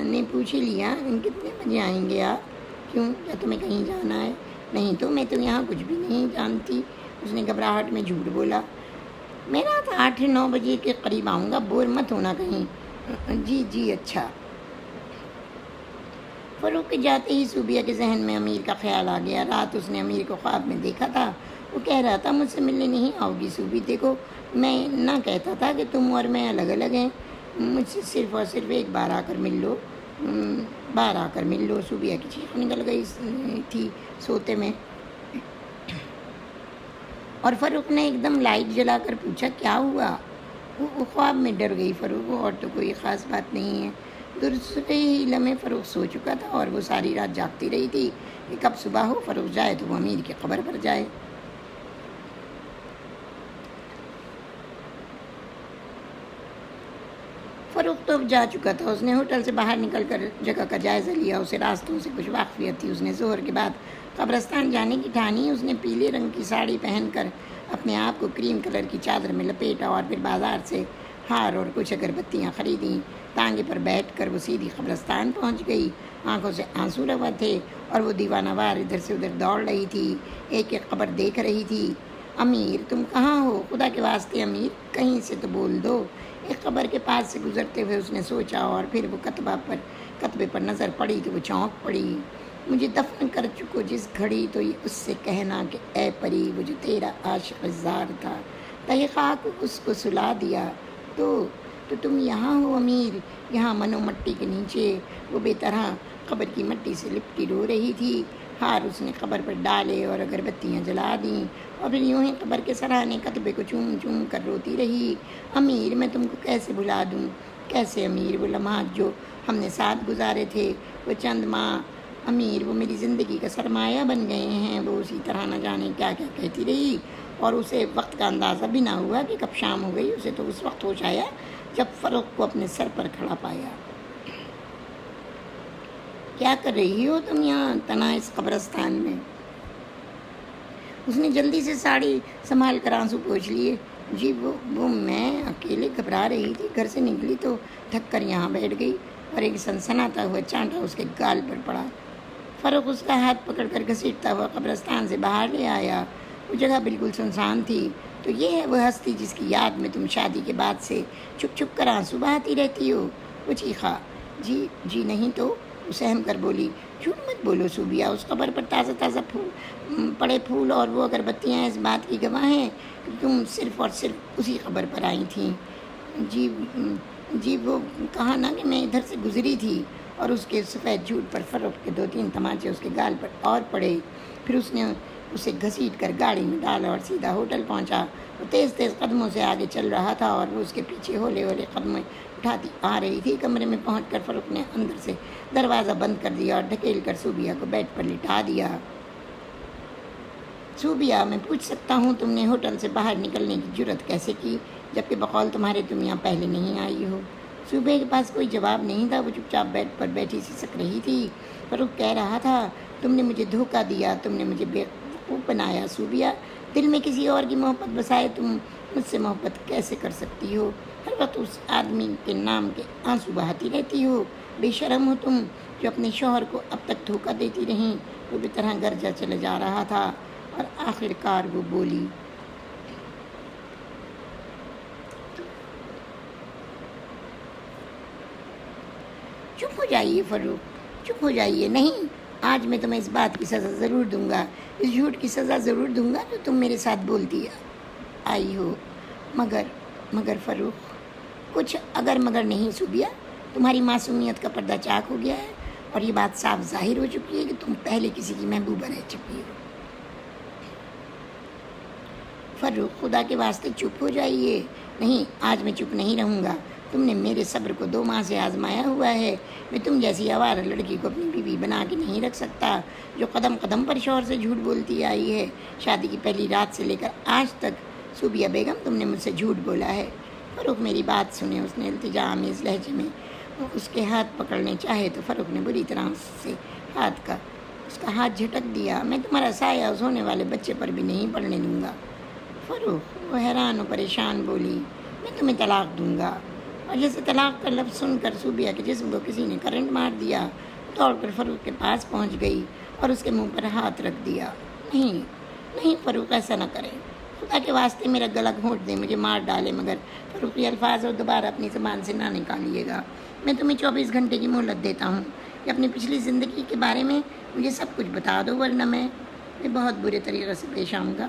نے پوچھ ہی لیا، کتنے بجے آئیں گے آپ؟ کیوں، کیا تمہیں کہیں جانا ہے؟ نہیں تو، میں تو یہاں کچھ بھی نہیں جانتی، اس نے گھبراہٹ میں جھوٹ بولا۔ میں رات 8-9 بجے کے قریب آؤں گا، بور مت ہونا کہیں۔ جی جی اچھا۔ فاروق کے جاتے ہی صوبیہ کے ذہن میں امیر کا خیال آ گیا۔ رات اس نے امیر کو خواب میں دیکھا تھا، وہ کہہ رہا تھا، مجھ سے ملنے نہیں آؤ گی صوبی؟ دیکھو، میں نہ کہتا تھا کہ تم اور میں الگ الگ ہیں، مجھ سے صرف اور صرف ایک بار آ کر مل لو، بار آ کر مل لو۔ صوبیہ کی چیخ نکل گئی تھی سوتے میں، اور فاروق نے ایک دم لائٹ جلا کر پوچھا، کیا ہوا؟ وہ خواب میں ڈر گئی فاروق، اور تو کوئی خاص بات نہیں ہے۔ دوسرے ہی لمحے فاروق سو چکا تھا، اور وہ ساری رات جاگتی رہی تھی کہ کب صبح ہو، فاروق جائے تو وہ امیر کی قبر پر جائے۔ فاروق تو اب جا چکا تھا۔ اس نے ہوٹل سے باہر نکل کر جگہ کا جائزہ لیا، اسے راستوں سے کچھ واقفیت تھی۔ اس نے ظہر کے بعد قبرستان جانے کی ٹھانی۔ اس نے پیلے رنگ کی ساڑی پہن کر اپنے آپ کو کریم کلر کی چادر میں لپیٹا، اور پھر بازار سے ہار اور کچھ اگربتیاں خریدیں۔ تانگے پر بیٹھ کر وہ سیدھی قبرستان پہنچ گئی۔ آنکھوں سے آنسو روا تھے، اور وہ دیوانہ وار ادھر سے ادھر دوڑ رہی تھی، ایک ایک قبر دیکھ رہی تھی۔ امیر، تم کہاں ہو؟ خدا کے واسطے امیر، کہیں سے تو بول دو۔ ایک قبر کے پاس سے گزرتے ہوئے اس نے سوچا، اور پھر وہ کتبے پر نظر پڑی تو وہ چونک پڑی۔ مجھے دفن کر چکو جس گھڑی، تو یہ اس سے کہنا کہ اے پری، وہ جو تیرا عاشق زار تھا، تہے خاک اس کو سلا دیا، تو تم یہاں ہو امیر، یہاں منو مٹی کے نیچے۔ وہ بے طرح قبر کی مٹی سے لپٹی رو رہی تھی۔ ہار اس نے قبر پر ڈالے اور اگربتیاں جلا دیں، اور پھر یوں ہی قبر کے سرانے کتبے کو چوم چوم کر روتی رہی، امیر، میں تم کو کیسے بھلا دوں؟ کیسے امیر؟ وہ لمحات جو ہم نے ساتھ گزارے تھے، وہ چند ماہ، امیر، وہ میری زندگی کا سرمایہ بن گئے ہیں۔ وہ اسی طرح نہ جانے کیا کیا کہتی رہی، اور اسے وقت کا اندازہ بھی نہ ہوا کہ کب شام ہو گئی۔ اسے تو اس وقت ہوش آیا جب فاروق کو اپنے سر پر کھڑا پایا۔ کیا کر رہی ہو تم یہاں تنہا اس قبرستان میں؟ اس نے جلدی سے ساڑی سنبھال کر آنسو پوچھ لیے۔ جی وہ میں اکیلے گھبرا رہی تھی، گھر سے نکلی تو تھک کر یہاں بیٹھ گئی، اور ایک سنسناتا ہوا چانٹا اس کے گال پر پڑا۔ فاروق اس کا ہاتھ پکڑ کر گھسیٹتا ہوا قبرستان سے باہر لے آیا۔ وہ جگہ بالکل سنسان تھی۔ تو یہ ہے وہ ہستی جس کی یاد میں تم شادی کے بعد سے چھپ چھپ کر آنسو بہاتی رہتی ہو؟ وہ چیخا۔ جی نہیں تو، وہ سہم کر بولی۔ جھوٹ مت بولو صوبیہ، اس قبر پر تازہ تازہ پڑے پھول اور وہ اگربتیاں اس بات کی گواہ ہیں کہ تم صرف اور صرف اسی قبر پر آئی تھیں۔ جی وہ کہا نا کہ میں ادھر سے گزری تھی، اور اس کے سفید جھوٹ پر فاروق کے 2-3 تماچے اس کے گال پر اور پڑے۔ پھر اس نے اسے گھسیٹ کر گاڑی میں ڈالا اور سیدھا ہوٹل پہنچا۔ وہ تیز تیز قدموں سے آگے چل رہا تھا اور وہ اس کے پیچھے ہولے ہولے قدمیں اٹھاتی آ رہی تھی۔ کمرے میں پہنچ کر فاروق نے اندر سے دروازہ بند کر دیا اور ڈھکیل کر صوبیہ کو بیڈ پر لٹا دیا۔ صوبیہ، میں پوچھ سکتا ہوں تم نے ہوٹل سے باہر نکلنے کی جرت کیسے کی، جبکہ بقول تمہارے تم یہاں پہلے نہیں آئی ہو؟ صوبیہ کے پاس کوئی جواب نہیں تھا۔ وہ چپ چاپ بیڈ پر بیٹھی سسک رہی تھی۔ فاروق کہہ رہا تھا، تم نے مجھے دھوکہ دیا، تم نے مجھے بیوقوف بنایا صوبیہ۔ دل میں کسی اور کی محبت بسائے تم مجھ سے محبت کیسے کر سکتی ہو؟ ہر وقت اس آدمی کے نام کے آنسو بہاتی رہتی ہو۔ بے شرم ہو تم، جو اپنے شوہر کو اب تک دھوکہ دیتی رہیں۔ وہ بھی طرح گرجا چلا جا رہا تھا اور آخر کار وہ بولی، چپ ہو جائیے فاروق، چپ ہو جائیے۔ نہیں، آج میں تمہیں اس بات کی سزا ضرور دوں گا، اس جھوٹ کی سزا ضرور دوں گا جو تم میرے ساتھ بولتی آئی ہو۔ مگر فاروق، کچھ اگر مگر نہیں صوبیہ، تمہاری معصومیت کا پردہ چاک ہو گیا ہے اور یہ بات صاف ظاہر ہو چکی ہے کہ تم پہلے کسی کی محبوبہ رہ چکی ہو۔ فاروق، خدا کے واسطے چپ ہو جائیے۔ نہیں، آج میں چپ نہیں رہوں گا۔ تم نے میرے صبر کو 2 ماہ سے آزمایا ہوا ہے۔ میں تم جیسی آوارہ لڑکی کو اپنی بیوی بنا کے نہیں رکھ سکتا، جو قدم قدم پر شوہر سے جھوٹ بولتی آئی ہے۔ شادی کی پہلی رات سے لے کر آج تک صوبیہ بیگم، تم نے مجھ سے جھوٹ بولا ہے۔ فاروق، میری بات سنیں۔ اس نے التجا آمیز لہجے میں اس کے ہاتھ پکڑنے چاہے تو فاروق نے بری طرح اس کا ہاتھ جھٹک دیا۔ میں تمہارا سایہ اس ہونے والے بچے پر بھی نہیں پڑنے دوں گا فاروق، وہ حیران و پریشان بولی۔ میں تمہیں طلاق دوں گا۔ اور جیسے طلاق کا لفظ سن کر صوبیہ کے جسم کو کسی نے کرنٹ مار دیا، دوڑ کر فاروق کے پاس پہنچ گئی اور اس کے منہ پر ہاتھ رکھ دیا۔ نہیں فاروق، ایسا نہ کریں، خدا کے واسطے میرا گلا گھونٹ دیں، مجھے مار ڈالے، مگر فاروق یہ الفاظ اور دوبارہ اپنی زبان سے نہ نکالیے گا۔ میں تمہیں 24 گھنٹے کی مہلت دیتا ہوں کہ اپنی پچھلی زندگی کے بارے میں مجھے سب کچھ بتا دو، ورنہ میں بہت برے طریقے سے پیش آؤں گا۔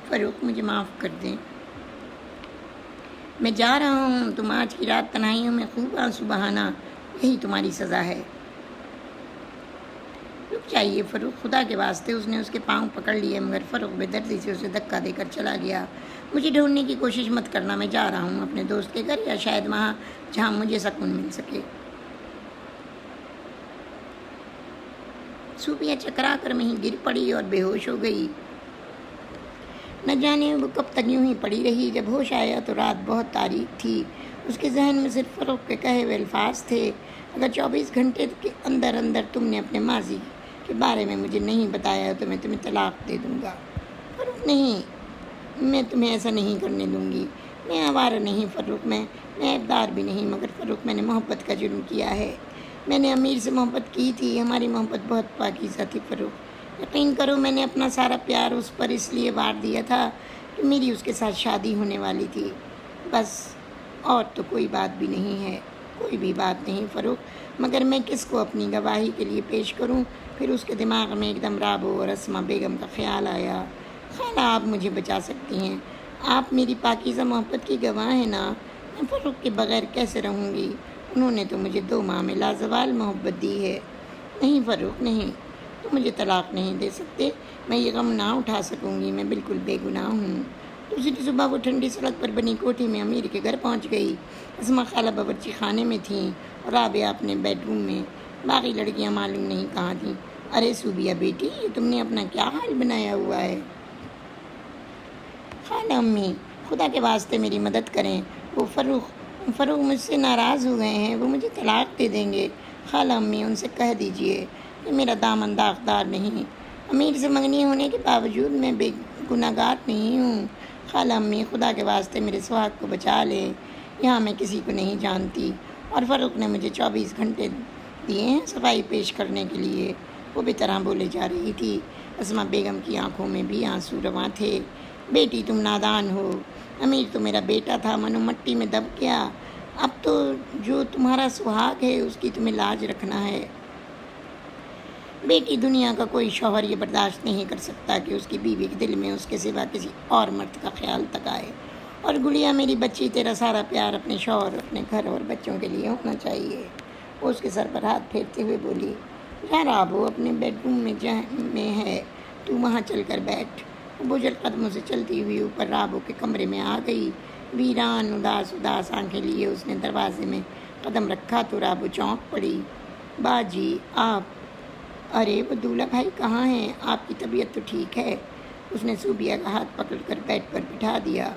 فاروق، مجھے معاف کر دیں، میں جا رہا ہوں۔ تم آج کی رات تنہائیوں میں خوب آنسو بہانا، یہی تمہاری سزا ہے۔ رک جائیے فاروق، خدا کے واسطے۔ اس نے اس کے پاؤں پکڑ لیے، مگر فاروق بے دردی سے اسے دھکا دے کر چلا گیا۔ مجھے ڈھونڈنے کی کوشش مت کرنا، میں جا رہا ہوں اپنے دوست کے گھر، یا شاید وہاں جہاں مجھے سکون مل سکے۔ صوبیہ چکرا کر وہیں گر پڑی اور بے ہوش ہو گئی۔ نہ جانے وہ کب تک یوں ہی پڑی رہی۔ جب ہوش آیا تو رات بہت تاریک تھی۔ اس کے ذہن میں صرف فاروق کے کہے ہوئے الفاظ تھے، اگر 24 گھنٹے کے اندر تم نے اپنے ماضی کے بارے میں مجھے نہیں بتایا تو میں تمہیں طلاق دے دوں گا۔ فاروق، نہیں، میں تمہیں ایسا نہیں کرنے دوں گی۔ میں آوارہ نہیں فاروق، میں عیبدار بھی نہیں، مگر فاروق، میں نے محبت کا جرم کیا ہے۔ میں نے امیر سے محبت کی تھی، ہماری محبت بہت پاکیزہ تھی فاروق۔ یقین کرو، میں نے اپنا سارا پیار اس پر اس لیے وار دیا تھا کہ میری اس کے ساتھ شادی ہونے والی تھی، بس، اور تو کوئی بات بھی نہیں ہے، کوئی بھی بات نہیں فاروق۔ مگر میں کس کو اپنی گواہی کے لیے پیش کروں؟ پھر اس کے دماغ میں ایک دم رابو اور اسما بیگم کا خیال آیا۔ خالہ، آپ مجھے بچا سکتی ہیں، آپ میری پاکیزہ محبت کی گواہ ہیں نا، میں فاروق کے بغیر کیسے رہوں گی؟ انہوں نے تو مجھے 2 ماہ میں لازوال محبت دی ہے۔ نہیں فاروق، نہیں، تم مجھے طلاق نہیں دے سکتے، میں یہ غم نہ اٹھا سکوں گی، میں بالکل بے گناہ ہوں۔ دوسری صبح وہ ٹھنڈی سڑک پر بنی کوٹھی میں امیر کے گھر پہنچ گئی۔ اسما خالہ باورچی خانے میں تھیں اور رابعہ اپنے بیڈ روم میں، باقی لڑکیاں معلوم نہیں کہاں تھیں۔ ارے صوبیہ بیٹی، یہ تم نے اپنا کیا حال بنایا ہوا ہے؟ خالہ امی، خدا کے واسطے میری مدد کریں، وہ فاروق مجھ سے ناراض ہو گئے ہیں، وہ مجھے طلاق دے دیں گے۔ خالہ امی، ان سے کہہ دیجئے کہ میرا دامن داغدار نہیں، امیر سے منگنی ہونے کے باوجود میں بے گناہ گار نہیں ہوں۔ خالہ امی، خدا کے واسطے میرے سہاگ کو بچا لیں، یہاں میں کسی کو نہیں جانتی، اور فاروق نے مجھے 24 گھنٹے دیے ہیں صفائی پیش کرنے کے لیے۔ وہ بے طرح بولے جا رہی تھی۔ اسما بیگم کی آنکھوں میں بھی آنسو رواں تھے۔ بیٹی تم نادان ہو، امیر تو میرا بیٹا تھا، منو مٹی میں دب گیا، اب تو جو تمہارا سہاگ ہے اس کی تمہیں لاج رکھنا ہے۔ بیٹی دنیا کا کوئی شوہر یہ برداشت نہیں کر سکتا کہ اس کی بیوی کے دل میں اس کے سوا کسی اور مرد کا خیال تک آئے، اور گڑیا میری بچی تیرا سارا پیار اپنے شوہر، اپنے گھر اور بچوں کے لیے ہونا چاہیے۔ وہ اس کے سر پر ہاتھ پھیرتے ہوئے بولی، جہاں رابو اپنے بیڈ روم میں ہے، تو وہاں چل کر بیٹھ۔ وہ بجھل قدموں سے چلتی ہوئی اوپر رابو کے کمرے میں آ گئی۔ ویران اداس آنکھیں لیے اس نے دروازے میں قدم رکھا تو رابو چونک پڑی۔ باجی آپ، ارے وہ دولہا بھائی کہاں ہیں؟ آپ کی طبیعت تو ٹھیک ہے؟ اس نے صوبیہ کا ہاتھ پکڑ کر بیڈ پر بٹھا دیا،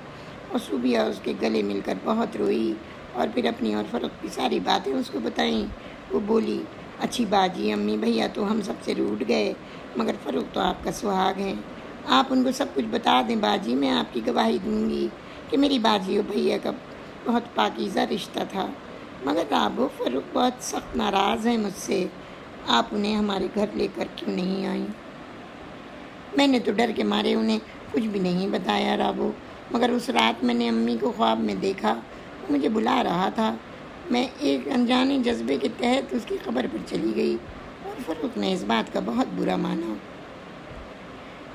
اور صوبیہ اس کے گلے مل کر بہت روئی، اور پھر اپنی اور فروخت کی ساری باتیں اس کو بتائیں۔ وہ بولی، اچھی باجی، امی بھیا تو ہم سب سے روٹھ گئے، مگر فروخت تو آپ کا سہاگ ہے۔ آپ ان کو سب کچھ بتا دیں باجی، میں آپ کی گواہی دوں گی کہ میری باجی اور بھیا کا بہت پاکیزہ رشتہ تھا۔ مگر رابو، فروخت بہت سخت ناراض ہے مجھ سے، آپ انہیں ہمارے گھر لے کر کیوں نہیں آئیں؟ میں نے تو ڈر کے مارے انہیں کچھ بھی نہیں بتایا رابو، مگر اس رات میں نے امی کو خواب میں دیکھا، وہ مجھے بلا رہا تھا، میں ایک انجانے جذبے کے تحت اس کی خبر پر چلی گئی، اور فروخت نے اس بات کا بہت برا مانا۔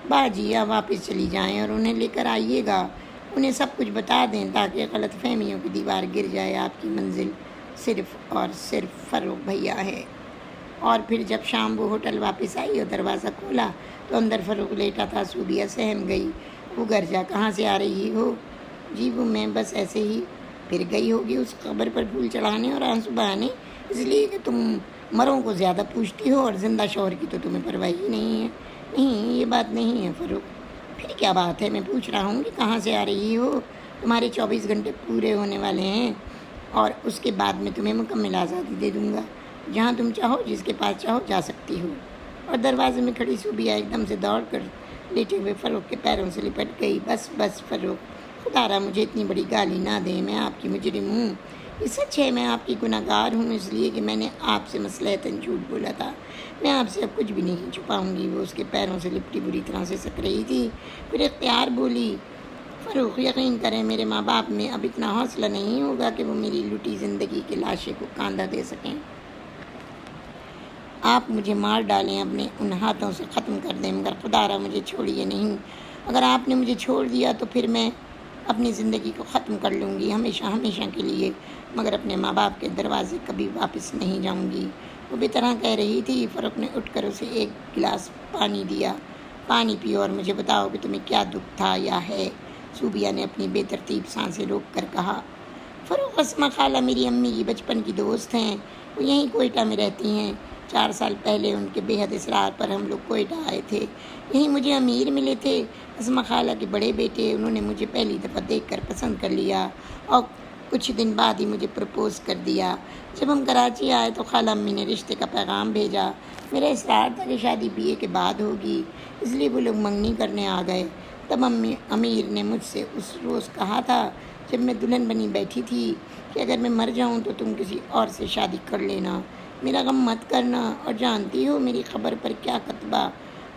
باجی آپ واپس چلی جائیں اور انہیں لے کر آئیے گا، انہیں سب کچھ بتا دیں تاکہ غلط فہمیوں کی دیوار گر جائے۔ آپ کی منزل صرف اور صرف فروخت بھیا ہے۔ اور پھر جب شام وہ ہوٹل واپس آئی اور دروازہ کھولا تو اندر فروخت لیٹا تھا۔ صوبیہ سہم گئی۔ وہ گھر جا کہاں سے آ رہی ہو؟ جی وہ میں بس ایسے ہی۔ پھر گئی ہوگی اس قبر پر پھول چڑھانے اور آنسو بہانے، اس لیے کہ تم مروں کو زیادہ پوچھتی ہو اور زندہ شوہر کی تو تمہیں پرواہ ہی نہیں ہے۔ نہیں، یہ بات نہیں ہے فروخت۔ پھر کیا بات ہے؟ میں پوچھ رہا ہوں کہ کہاں سے آ رہی ہو؟ تمہارے 24 گھنٹے پورے ہونے والے ہیں، اور اس کے بعد میں تمہیں مکمل آزادی دے دوں گا، جہاں تم چاہو، جس کے پاس چاہو جا سکتی ہو۔ اور دروازے میں کھڑی صوبیہ ایک دم سے دوڑ کر لیٹے ہوئے فروخت کے پیروں سے لپٹ گئی۔ بس بس فروخت، خدا را مجھے اتنی بڑی گالی نہ دیں، میں آپ کی مجرم ہوں۔ یہ سچ ہے، میں آپ کی گناہ گار ہوں، اس لیے کہ میں نے آپ سے مصلحتاً جھوٹ بولا تھا۔ میں آپ سے اب کچھ بھی نہیں چھپاؤں گی۔ وہ اس کے پیروں سے لپٹی بری طرح سے سک رہی تھی۔ پھر اختیار بولی، فروخت یقین کریں میرے ماں باپ میں اب اتنا حوصلہ نہیں ہوگا کہ وہ میری لٹی زندگی کے لاشے کو کاندھا دے سکیں۔ آپ مجھے مار ڈالیں، اپنے ان ہاتھوں سے ختم کر دیں، مگر خدا را مجھے چھوڑیے نہیں۔ اگر آپ نے مجھے چھوڑ دیا تو پھر میں اپنی زندگی کو ختم کر لوں گی، ہمیشہ ہمیشہ کے لیے، مگر اپنے ماں باپ کے دروازے کبھی واپس نہیں جاؤں گی۔ وہ بے طرح کہہ رہی تھی۔ فروخت نے اٹھ کر اسے ایک گلاس پانی دیا۔ پانی پیو اور مجھے بتاؤ کہ تمہیں کیا دکھ تھا یا ہے؟ صوبیہ نے اپنی بے ترتیب سانسیں روک کر کہا۔ فروخت، اسما خالہ میری امی کی بچپن کی دوست ہیں، وہ یہیں کوئٹہ میں رہتی ہیں۔ 4 سال پہلے ان کے بے حد اصرار پر ہم لوگ کوئٹہ آئے تھے، یہیں مجھے امیر ملے تھے، اسما خالہ کے بڑے بیٹے، انہوں نے مجھے پہلی دفعہ دیکھ کر پسند کر لیا اور کچھ دن بعد ہی مجھے پرپوز کر دیا۔ جب ہم کراچی آئے تو خالہ امی نے رشتے کا پیغام بھیجا۔ میرا اصرار تھا کہ شادی BA کے بعد ہوگی، اس لیے وہ لوگ منگنی کرنے آ گئے۔ تب امیر نے مجھ سے اس روز کہا تھا جب میں دلہن بنی بیٹھی تھی کہ اگر میں مر جاؤں تو تم کسی اور سے شادی کر لینا، میرا غم مت کرنا، اور جانتی ہو میری خبر پر کیا کتبہ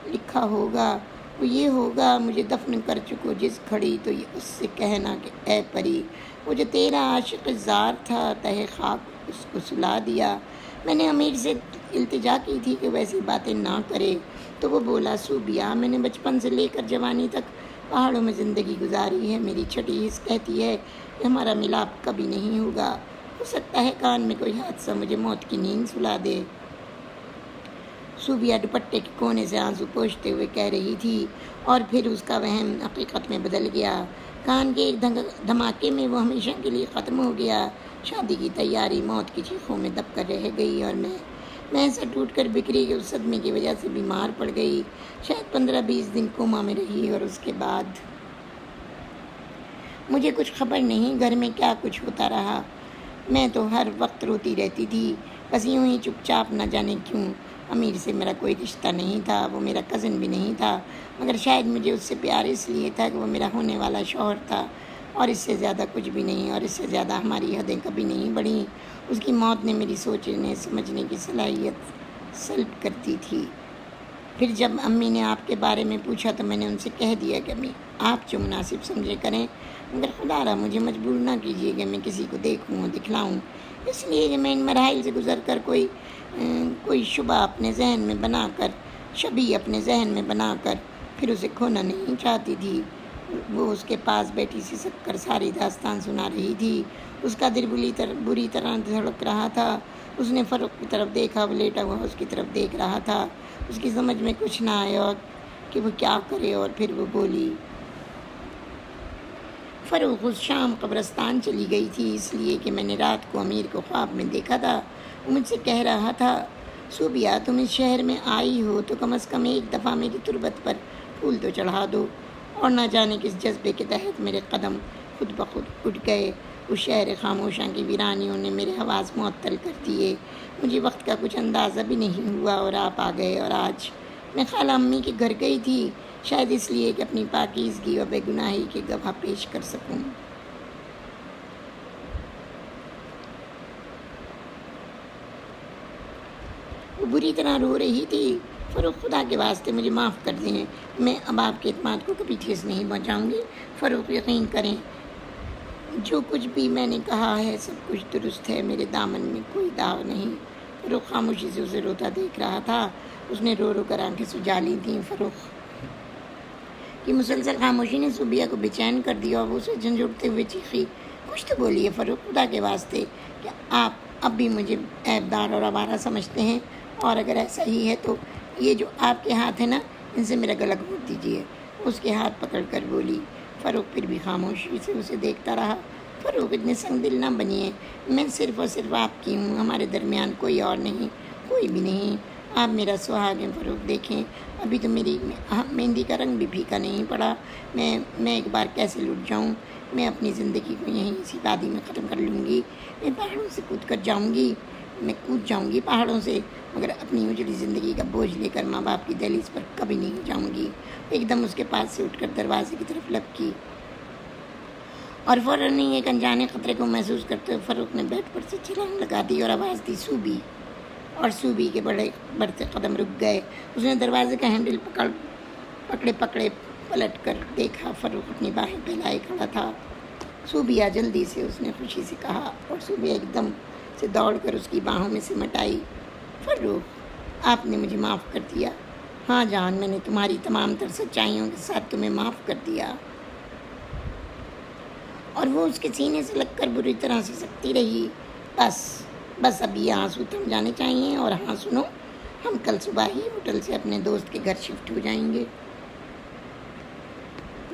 لکھا ہوگا؟ وہ یہ ہوگا، مجھے دفن کر چکو جس گھڑی تو یہ اس سے کہنا کہ اے پری، وہ جو تیرا عاشق زار تھا تہہ خاک اس کو سلا دیا۔ میں نے امیر سے التجا کی تھی کہ ویسی باتیں نہ کرے، تو وہ بولا، صوبیہ میں نے بچپن سے لے کر جوانی تک پہاڑوں میں زندگی گزاری ہے، میری چھٹی حس کہتی ہے کہ ہمارا ملاپ کبھی نہیں ہوگا، ہو سکتا ہے کان میں کوئی حادثہ مجھے موت کی نیند سلا دے۔ صوبیہ دوپٹے کے کونے سے آنسو پوچھتے ہوئے کہہ رہی تھی، اور پھر اس کا وہم حقیقت میں بدل گیا۔ کان کے ایک دھماکے میں وہ ہمیشہ کے لیے ختم ہو گیا۔ شادی کی تیاری موت کی چیخوں میں دب کر رہ گئی، اور میں ایسا ٹوٹ کر بکھری کہ اس صدمے کی وجہ سے بیمار پڑ گئی۔ شاید 15-20 دن کوما میں رہی، اور اس کے بعد مجھے کچھ خبر نہیں گھر میں کیا کچھ ہوتا رہا۔ میں تو ہر وقت روتی رہتی تھی، بس یوں ہی چپ چاپ، نہ جانے کیوں۔ امیر سے میرا کوئی رشتہ نہیں تھا، وہ میرا کزن بھی نہیں تھا، مگر شاید مجھے اس سے پیار اس لیے تھا کہ وہ میرا ہونے والا شوہر تھا، اور اس سے زیادہ کچھ بھی نہیں، اور اس سے زیادہ ہماری حدیں کبھی نہیں بڑھیں۔ اس کی موت نے میری سوچنے سمجھنے کی صلاحیت سلب کر دی تھی۔ پھر جب امی نے آپ کے بارے میں پوچھا تو میں نے ان سے کہہ دیا کہ امی آپ جو مناسب سمجھے کریں، مگر خدا را مجھے مجبور نہ کیجیے کہ میں کسی کو دیکھوں اور دکھلاؤں، اس لیے کہ میں ان مراحل سے گزر کر کوئی شبہ اپنے ذہن میں بنا کر، شبیہ اپنے ذہن میں بنا کر پھر اسے کھونا نہیں چاہتی تھی۔ وہ اس کے پاس بیٹھی سسک کر ساری داستان سنا رہی تھی۔ اس کا دل بری طرح دھڑک رہا تھا۔ اس نے فروخ کی طرف دیکھا، وہ لیٹا ہوا اس کی طرف دیکھ رہا تھا۔ اس کی سمجھ میں کچھ نہ آیا کہ وہ کیا کرے، اور پھر وہ بولی، فروخ اس شام قبرستان چلی گئی تھی، اس لیے کہ میں نے رات کو امیر کو خواب میں دیکھا تھا۔ وہ مجھ سے کہہ رہا تھا، صوبیہ تم اس شہر میں آئی ہو تو کم از کم ایک دفعہ میری تربت پر پھول تو چڑھا دو۔ اور نہ جانے کس جذبے کے تحت میرے قدم خود بخود اٹھ گئے۔ اس شہر خاموشاں کی ویرانیوں نے میرے حواس معطل کر دیے۔ مجھے وقت کا کچھ اندازہ بھی نہیں ہوا اور آپ آ گئے، اور آج میں خالہ امی کے گھر گئی تھی، شاید اس لیے کہ اپنی پاکیزگی اور بے گناہی کے گواہ پیش کر سکوں۔ وہ بری طرح رو رہی تھی۔ فروخ خدا کے واسطے مجھے معاف کر دیں، میں اب آپ کے اعتماد کو کبھی ٹھیس نہیں پہنچاؤں گی۔ فروخ یقین کریں، جو کچھ بھی میں نے کہا ہے سب کچھ درست ہے، میرے دامن میں کوئی داغ نہیں۔ فروخ خاموشی سے اسے روتا دیکھ رہا تھا۔ اس نے رو رو کر آنکھیں سجا لی تھیں۔ فروخ کی مسلسل خاموشی نے صوبیہ کو بے چین کر دیا اور وہ اسے جھنجھوڑتے ہوئے چیخی، کچھ تو بولیے فروخ، خدا کے واسطے، کہ آپ اب بھی مجھے عیبدار اور آوارہ سمجھتے ہیں؟ اور اگر ایسا ہی ہے تو یہ جو آپ کے ہاتھ ہیں نا، ان سے میرا گلا گھونٹ دیجیے۔ اس کے ہاتھ پکڑ کر بولی۔ فروخ پھر بھی خاموشی سے اسے دیکھتا رہا۔ فروخ اتنے سنگ دل نہ بنیے، میں صرف اور صرف آپ کی ہوں، ہمارے درمیان کوئی اور نہیں، کوئی بھی نہیں۔ آپ میرا سہاگ ہیں فروخ، دیکھیں ابھی تو میری مہندی کا رنگ بھی پھیکا نہیں پڑا، میں ایک بار کیسے لٹ جاؤں؟ میں اپنی زندگی کو یہیں اسی وادی میں ختم کر لوں گی، میں پہاڑوں سے کود جاؤں گی پہاڑوں سے، مگر اپنی اجڑی زندگی کا بوجھ لے کر ماں باپ کی دہلیز پر کبھی نہیں جاؤں گی۔ ایک دم اس کے پاس سے اٹھ کر دروازے کی طرف لپکی اور فوراً ہی ایک انجانے خطرے کو محسوس کرتے ہوئے فروخ نے بیڈ پر سے چھلانگ لگا دی اور آواز دی، صوبی! اور صوبی کے بڑھتے قدم رک گئے۔ اس نے دروازے کا ہینڈل پکڑے پلٹ کر دیکھا۔ فروخ اپنی باہیں پھیلائے کھڑا تھا۔ صوبیہ! جلدی سے، اس نے خوشی سے کہا، اور صوبیہ ایک دم سے دوڑ کر اس کی باہوں میں سمٹ آئی۔ فروخ، آپ نے مجھے معاف کر دیا؟ ہاں جان، میں نے تمہاری تمام تر سچائیوں کے ساتھ تمہیں معاف کر دیا۔ اور وہ اس کے سینے سے لگ کر بری طرح سے سکتی رہی۔ بس اب یہ آنسو تھم جانے چاہیے، اور ہاں سنو، ہم کل صبح ہی ہوٹل سے اپنے دوست کے گھر شفٹ ہو جائیں گے۔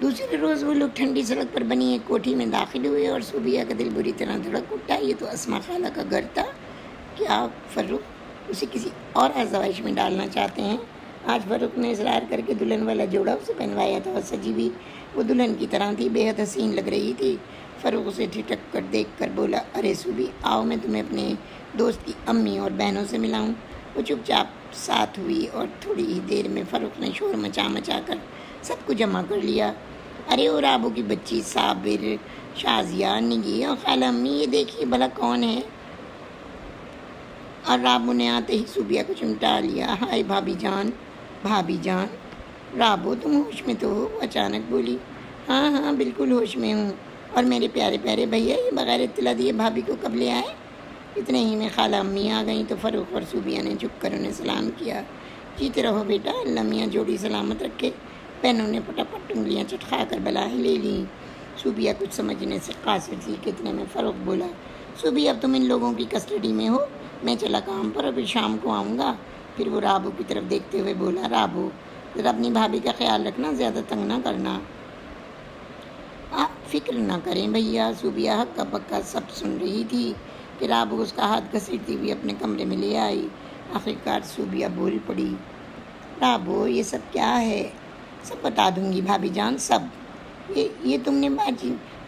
دوسرے روز وہ لوگ ٹھنڈی سڑک پر بنی ایک کوٹھی میں داخل ہوئے اور صوبیہ کا دل بری طرح دھڑک اٹھا۔ یہ تو اسما خالہ کا گھر تھا۔ کیا فروخ اسے کسی اور آزمائش میں ڈالنا چاہتے ہیں؟ آج فروخ نے اصرار کر کے دلہن والا جوڑا اسے پہنوایا تھا، اور سجی بھی وہ دلہن کی طرح تھی، بے حد حسین لگ رہی تھی۔ فروخ اسے ٹھٹک کر دیکھ کر بولا، ارے صوبی، آؤ میں تمہیں اپنے دوست کی امی اور بہنوں سے ملاؤں۔ وہ چپ چاپ ساتھ ہوئی اور تھوڑی ہی دیر میں فروخ نے شور مچا کر سب کو جمع کر لیا۔ ارے اور رابو کی بچی صابر، شازیہ، نگی اور خالہ امی، یہ دیکھیے بھلا کون ہے؟ اور رابو نے آتے ہی صوبیہ کو چمٹا لیا۔ ہائے بھابھی جان، رابو تم ہوش میں تو ہو؟ اچانک بولی۔ ہاں بالکل ہوش میں ہوں، اور میرے پیارے بھیا یہ بغیر اطلاع دیے بھابھی کو کب لے آئے؟ اتنے ہی میں خالہ امی آ گئیں تو فروخ اور صوبیہ نے جھک کر انہیں سلام کیا۔ جیتے رہو بیٹا، اللہ میاں جوڑی سلامت رکھے۔ بہنوں نے پٹاپٹ انگلیاں چٹکا کر بلائیں لے لیں۔ صوبیہ کچھ سمجھنے سے قاصر تھی کہ اتنے میں فروخ بولا، صوبیہ اب تم ان لوگوں کی کسٹڈی میں ہو، میں چلا کام پر، ابھی شام کو آؤں گا۔ پھر وہ رابو کی طرف دیکھتے ہوئے بولا، رابو ذرا اپنی بھابھی کا خیال رکھنا، زیادہ تنگ نہ کرنا۔ آپ فکر نہ کریں بھیا۔ صوبیہ ہکا پکا سب سن رہی تھی کہ رابو اس کا ہاتھ گھسیٹتی ہوئی اپنے کمرے میں لے آئی۔ آخرکار صوبیہ بول پڑی، رابو یہ سب کیا ہے؟ سب بتا دوں گی بھابھی جان، سب۔ یہ تم نے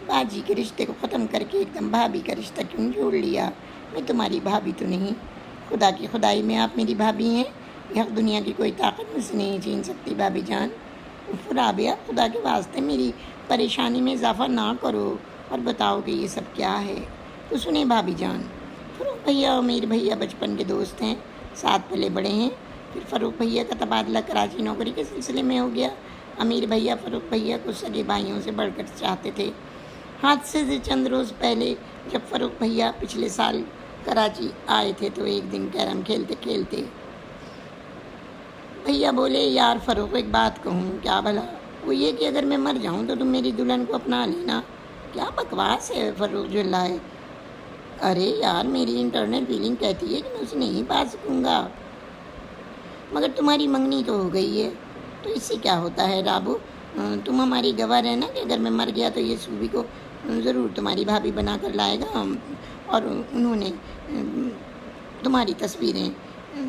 باجی کے رشتے کو ختم کر کے ایک دم بھابھی کا رشتہ کیوں جوڑ لیا؟ میں تمہاری بھابھی تو نہیں، خدا کی خدائی میں آپ میری بھابھی ہیں، یہ حق دنیا کی کوئی طاقت مجھ سے نہیں چھین سکتی بھابھی جان۔ رابعہ، خدا کے واسطے میری پریشانی میں اضافہ نہ کرو اور بتاؤ کہ یہ سب کیا ہے۔ تو سنیں بھابھی جان، فروخ بھیا اور میر بھیا بچپن کے دوست ہیں، ساتھ پلے بڑے ہیں۔ پھر فاروق بھیا کا تبادلہ کراچی نوکری کے سلسلے میں ہو گیا۔ امیر بھیا فاروق بھیا کو سگے بھائیوں سے بڑھ کر چاہتے تھے۔ حادثے سے چند روز پہلے جب فاروق بھیا پچھلے سال کراچی آئے تھے تو ایک دن کیرم کھیلتے کھیلتے بھیا بولے، یار فاروق ایک بات کہوں؟ کیا بھلا؟ وہ یہ کہ اگر میں مر جاؤں تو تم میری دلہن کو اپنا لینا۔ کیا بکواس ہے، فاروق جھلائے۔ ارے یار، میری انٹرنل فیلنگ کہتی ہے کہ میں اسے نہیں پا سکوں گا، مگر تمہاری منگنی تو ہو گئی ہے تو اس سے کیا ہوتا ہے رابو؟ تم ہماری گواہ رہنا کہ اگر میں مر گیا تو یہ صوبی کو ضرور تمہاری بھابھی بنا کر لائے گا، اور انہوں نے تمہاری تصویریں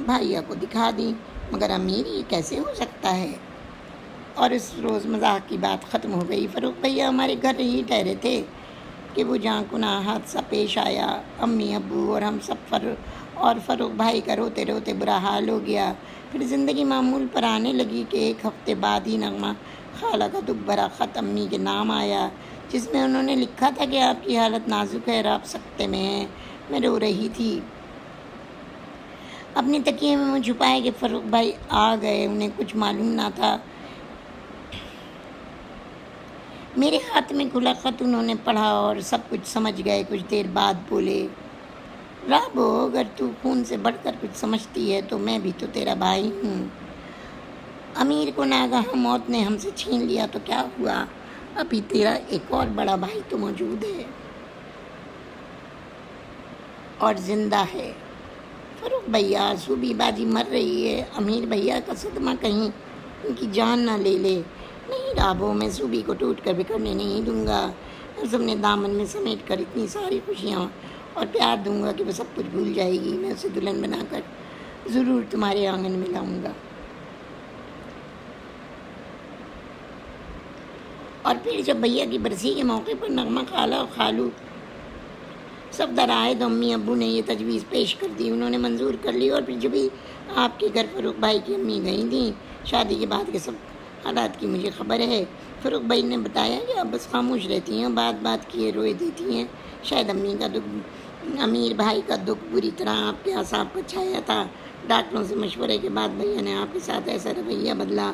بھائیا کو دکھا دیں۔ مگر امیر، یہ کیسے ہو سکتا ہے؟ اور اس روز مذاق کی بات ختم ہو گئی۔ فاروق بھیا ہمارے گھر ہی ٹھہرے تھے کہ وہ جہاں کناں حادثہ پیش آیا۔ امی ابو اور ہم سب اور فاروق بھائی کا روتے روتے برا حال ہو گیا۔ پھر زندگی معمول پر آنے لگی کہ ایک ہفتے بعد ہی نغمہ خالہ کا دکھ بھرا خط امی کے نام آیا، جس میں انہوں نے لکھا تھا کہ آپ کی حالت نازک ہے اور آپ سکتے میں ہیں۔ میں رو رہی تھی، اپنے تکیے میں منہ چھپائے کہ فاروق بھائی آ گئے۔ انہیں کچھ معلوم نہ تھا۔ میرے ہاتھ میں کھلا خط انہوں نے پڑھا اور سب کچھ سمجھ گئے۔ کچھ دیر بعد بولے، رابو، اگر تو خون سے بڑھ کر کچھ سمجھتی ہے تو میں بھی تو تیرا بھائی ہوں۔ امیر کو ناگہاں موت نے ہم سے چھین لیا تو کیا ہوا؟ ابھی تیرا ایک اور بڑا بھائی تو موجود ہے اور زندہ ہے۔ فاروق بھیا، صوبی بازی مر رہی ہے۔ امیر بھیا کا صدمہ کہیں ان کی جان نہ لے لے۔ نہیں رابو، میں صوبی کو ٹوٹ کر بکھرنے نہیں دوں گا۔ میں سب نے دامن میں سمیٹ کر اتنی ساری خوشیاں اور پیار دوں گا کہ وہ سب کچھ بھول جائے گی۔ میں اسے دلہن بنا کر ضرور تمہارے آنگن میں لاؤں گا۔ اور پھر جب بھیا کی برسی کے موقع پر نغمہ خالہ اور خالو سب در آئے تو امی ابو نے یہ تجویز پیش کر دی۔ انہوں نے منظور کر لی، اور پھر جب ہی آپ کے گھر فاروق بھائی کی امی گئی تھیں، شادی کے بعد کے سب حالات کی مجھے خبر ہے۔ فاروق بھائی نے بتایا کہ آپ بس خاموش رہتی ہیں، بات بات کیے روئے دیتی ہیں۔ شاید امیر بھائی کا دکھ بری طرح آپ کے اعصاب پر چھایا تھا۔ ڈاکٹروں سے مشورے کے بعد بھیا نے آپ کے ساتھ ایسا رویہ بدلا۔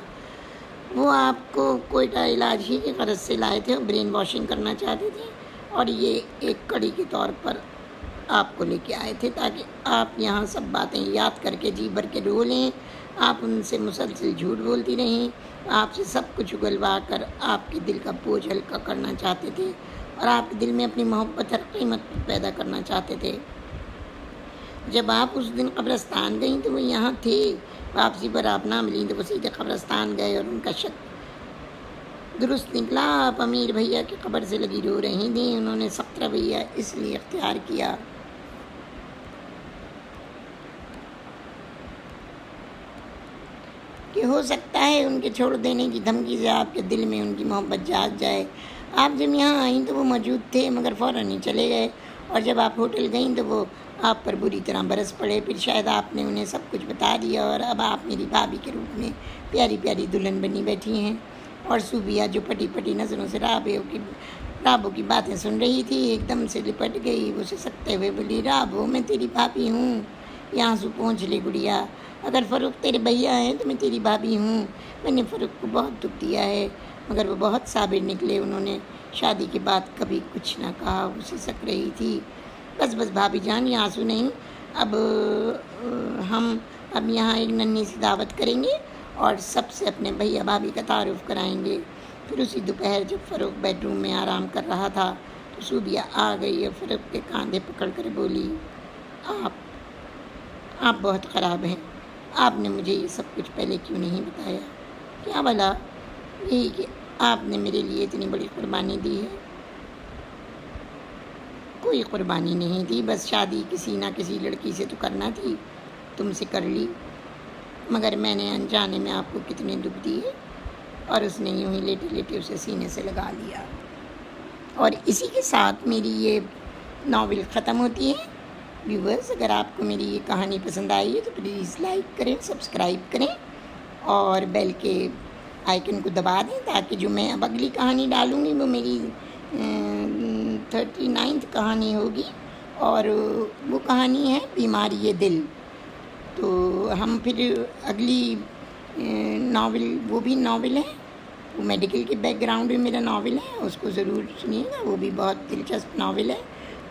وہ آپ کو کوئٹہ علاج ہی کی غرض سے لائے تھے اور برین واشنگ کرنا چاہتے تھے، اور یہ ایک کڑی کے طور پر آپ کو لے کے آئے تھے تاکہ آپ یہاں سب باتیں یاد کر کے جی بھر کے رو لیں۔ آپ ان سے مسلسل جھوٹ بولتی رہیں، آپ سے سب کچھ اگلوا کر آپ کے دل کا بوجھ ہلکا کرنا چاہتے تھے اور آپ کے دل میں اپنی محبت ہر قیمت پر پیدا کرنا چاہتے تھے۔ جب آپ اس دن قبرستان گئیں تو وہ یہاں تھے۔ واپسی پر آپ نہ ملیں تو وہ سیدھے قبرستان گئے اور ان کا شک درست نکلا۔ آپ امیر بھیا کی قبر سے لگی رو رہی تھیں۔ انہوں نے سخت رویہ اس لیے اختیار کیا کہ ہو سکتا ہے ان کے چھوڑ دینے کی دھمکی سے آپ کے دل میں ان کی محبت جاگ جائے۔ آپ جب یہاں آئیں تو وہ موجود تھے، مگر فوراً ہی چلے گئے، اور جب آپ ہوٹل گئیں تو وہ آپ پر بری طرح برس پڑے۔ پھر شاید آپ نے انہیں سب کچھ بتا دیا اور اب آپ میری بھابھی کے روپ میں پیاری پیاری دلہن بنی بیٹھی ہیں۔ اور صوبیہ جو پٹی پٹی نظروں سے رابو کی باتیں سن رہی تھی، ایک دم سے لپٹ گئی۔ وہ سسکتے ہوئے بولی، رابو، میں تیری بھابھی ہوں۔ یہاں سے پہنچ لی گڑیا، اگر فاروق تیرے بھیا ہیں تو میں تیری بھابھی ہوں۔ میں نے فاروق کو بہت دکھ دیا ہے، مگر وہ بہت صابر نکلے۔ انہوں نے شادی کے بعد کبھی کچھ نہ کہا۔ وہ سسک رہی تھی۔ بس بھابھی جان، یہ آنسو نہیں۔ ہم اب یہاں ایک ننھی سی دعوت کریں گے اور سب سے اپنے بھیا بھابھی کا تعارف کرائیں گے۔ پھر اسی دوپہر جب فاروق بیڈ روم میں آرام کر رہا تھا تو صوبیہ آ گئی اور فاروق کے کاندھے پکڑ کر بولی، آپ بہت خراب ہیں۔ آپ نے مجھے یہ سب کچھ پہلے کیوں نہیں بتایا؟ کیا بھلا؟ یہی کہ آپ نے میرے لیے اتنی بڑی قربانی دی ہے۔ کوئی قربانی نہیں دی، بس شادی کسی نہ کسی لڑکی سے تو کرنا تھی، تم سے کر لی، مگر میں نے انجانے میں آپ کو کتنے دکھ دیے۔ اور اس نے یوں ہی لیٹے لیٹے اسے سینے سے لگا لیا۔ اور اسی کے ساتھ میری یہ ناول ختم ہوتی ہے۔ ویورز، اگر آپ کو میری یہ کہانی پسند آئی ہے تو پلیز لائک کریں، سبسکرائب کریں اور بیل کے آئیکن کو دبا دیں تاکہ جو میں اب اگلی کہانی ڈالوں گی وہ میری 39 کہانی ہوگی، اور وہ کہانی ہے بیماری دل۔ تو ہم پھر اگلی ناول، وہ بھی ناول ہے، وہ میڈیکل کے بیک گراؤنڈ میں میرا ناول ہے، اس کو ضرور سنیے گا، وہ بھی بہت دلچسپ ناول ہے۔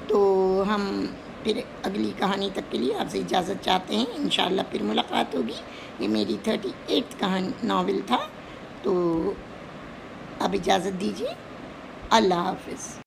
تو ہم پھر اگلی کہانی تک کے لیے آپ سے اجازت چاہتے ہیں، انشاءاللہ پھر ملاقات ہوگی۔ یہ میری 38 کہانی ناول تھا، تو اب اجازت دیجیے، اللہ حافظ۔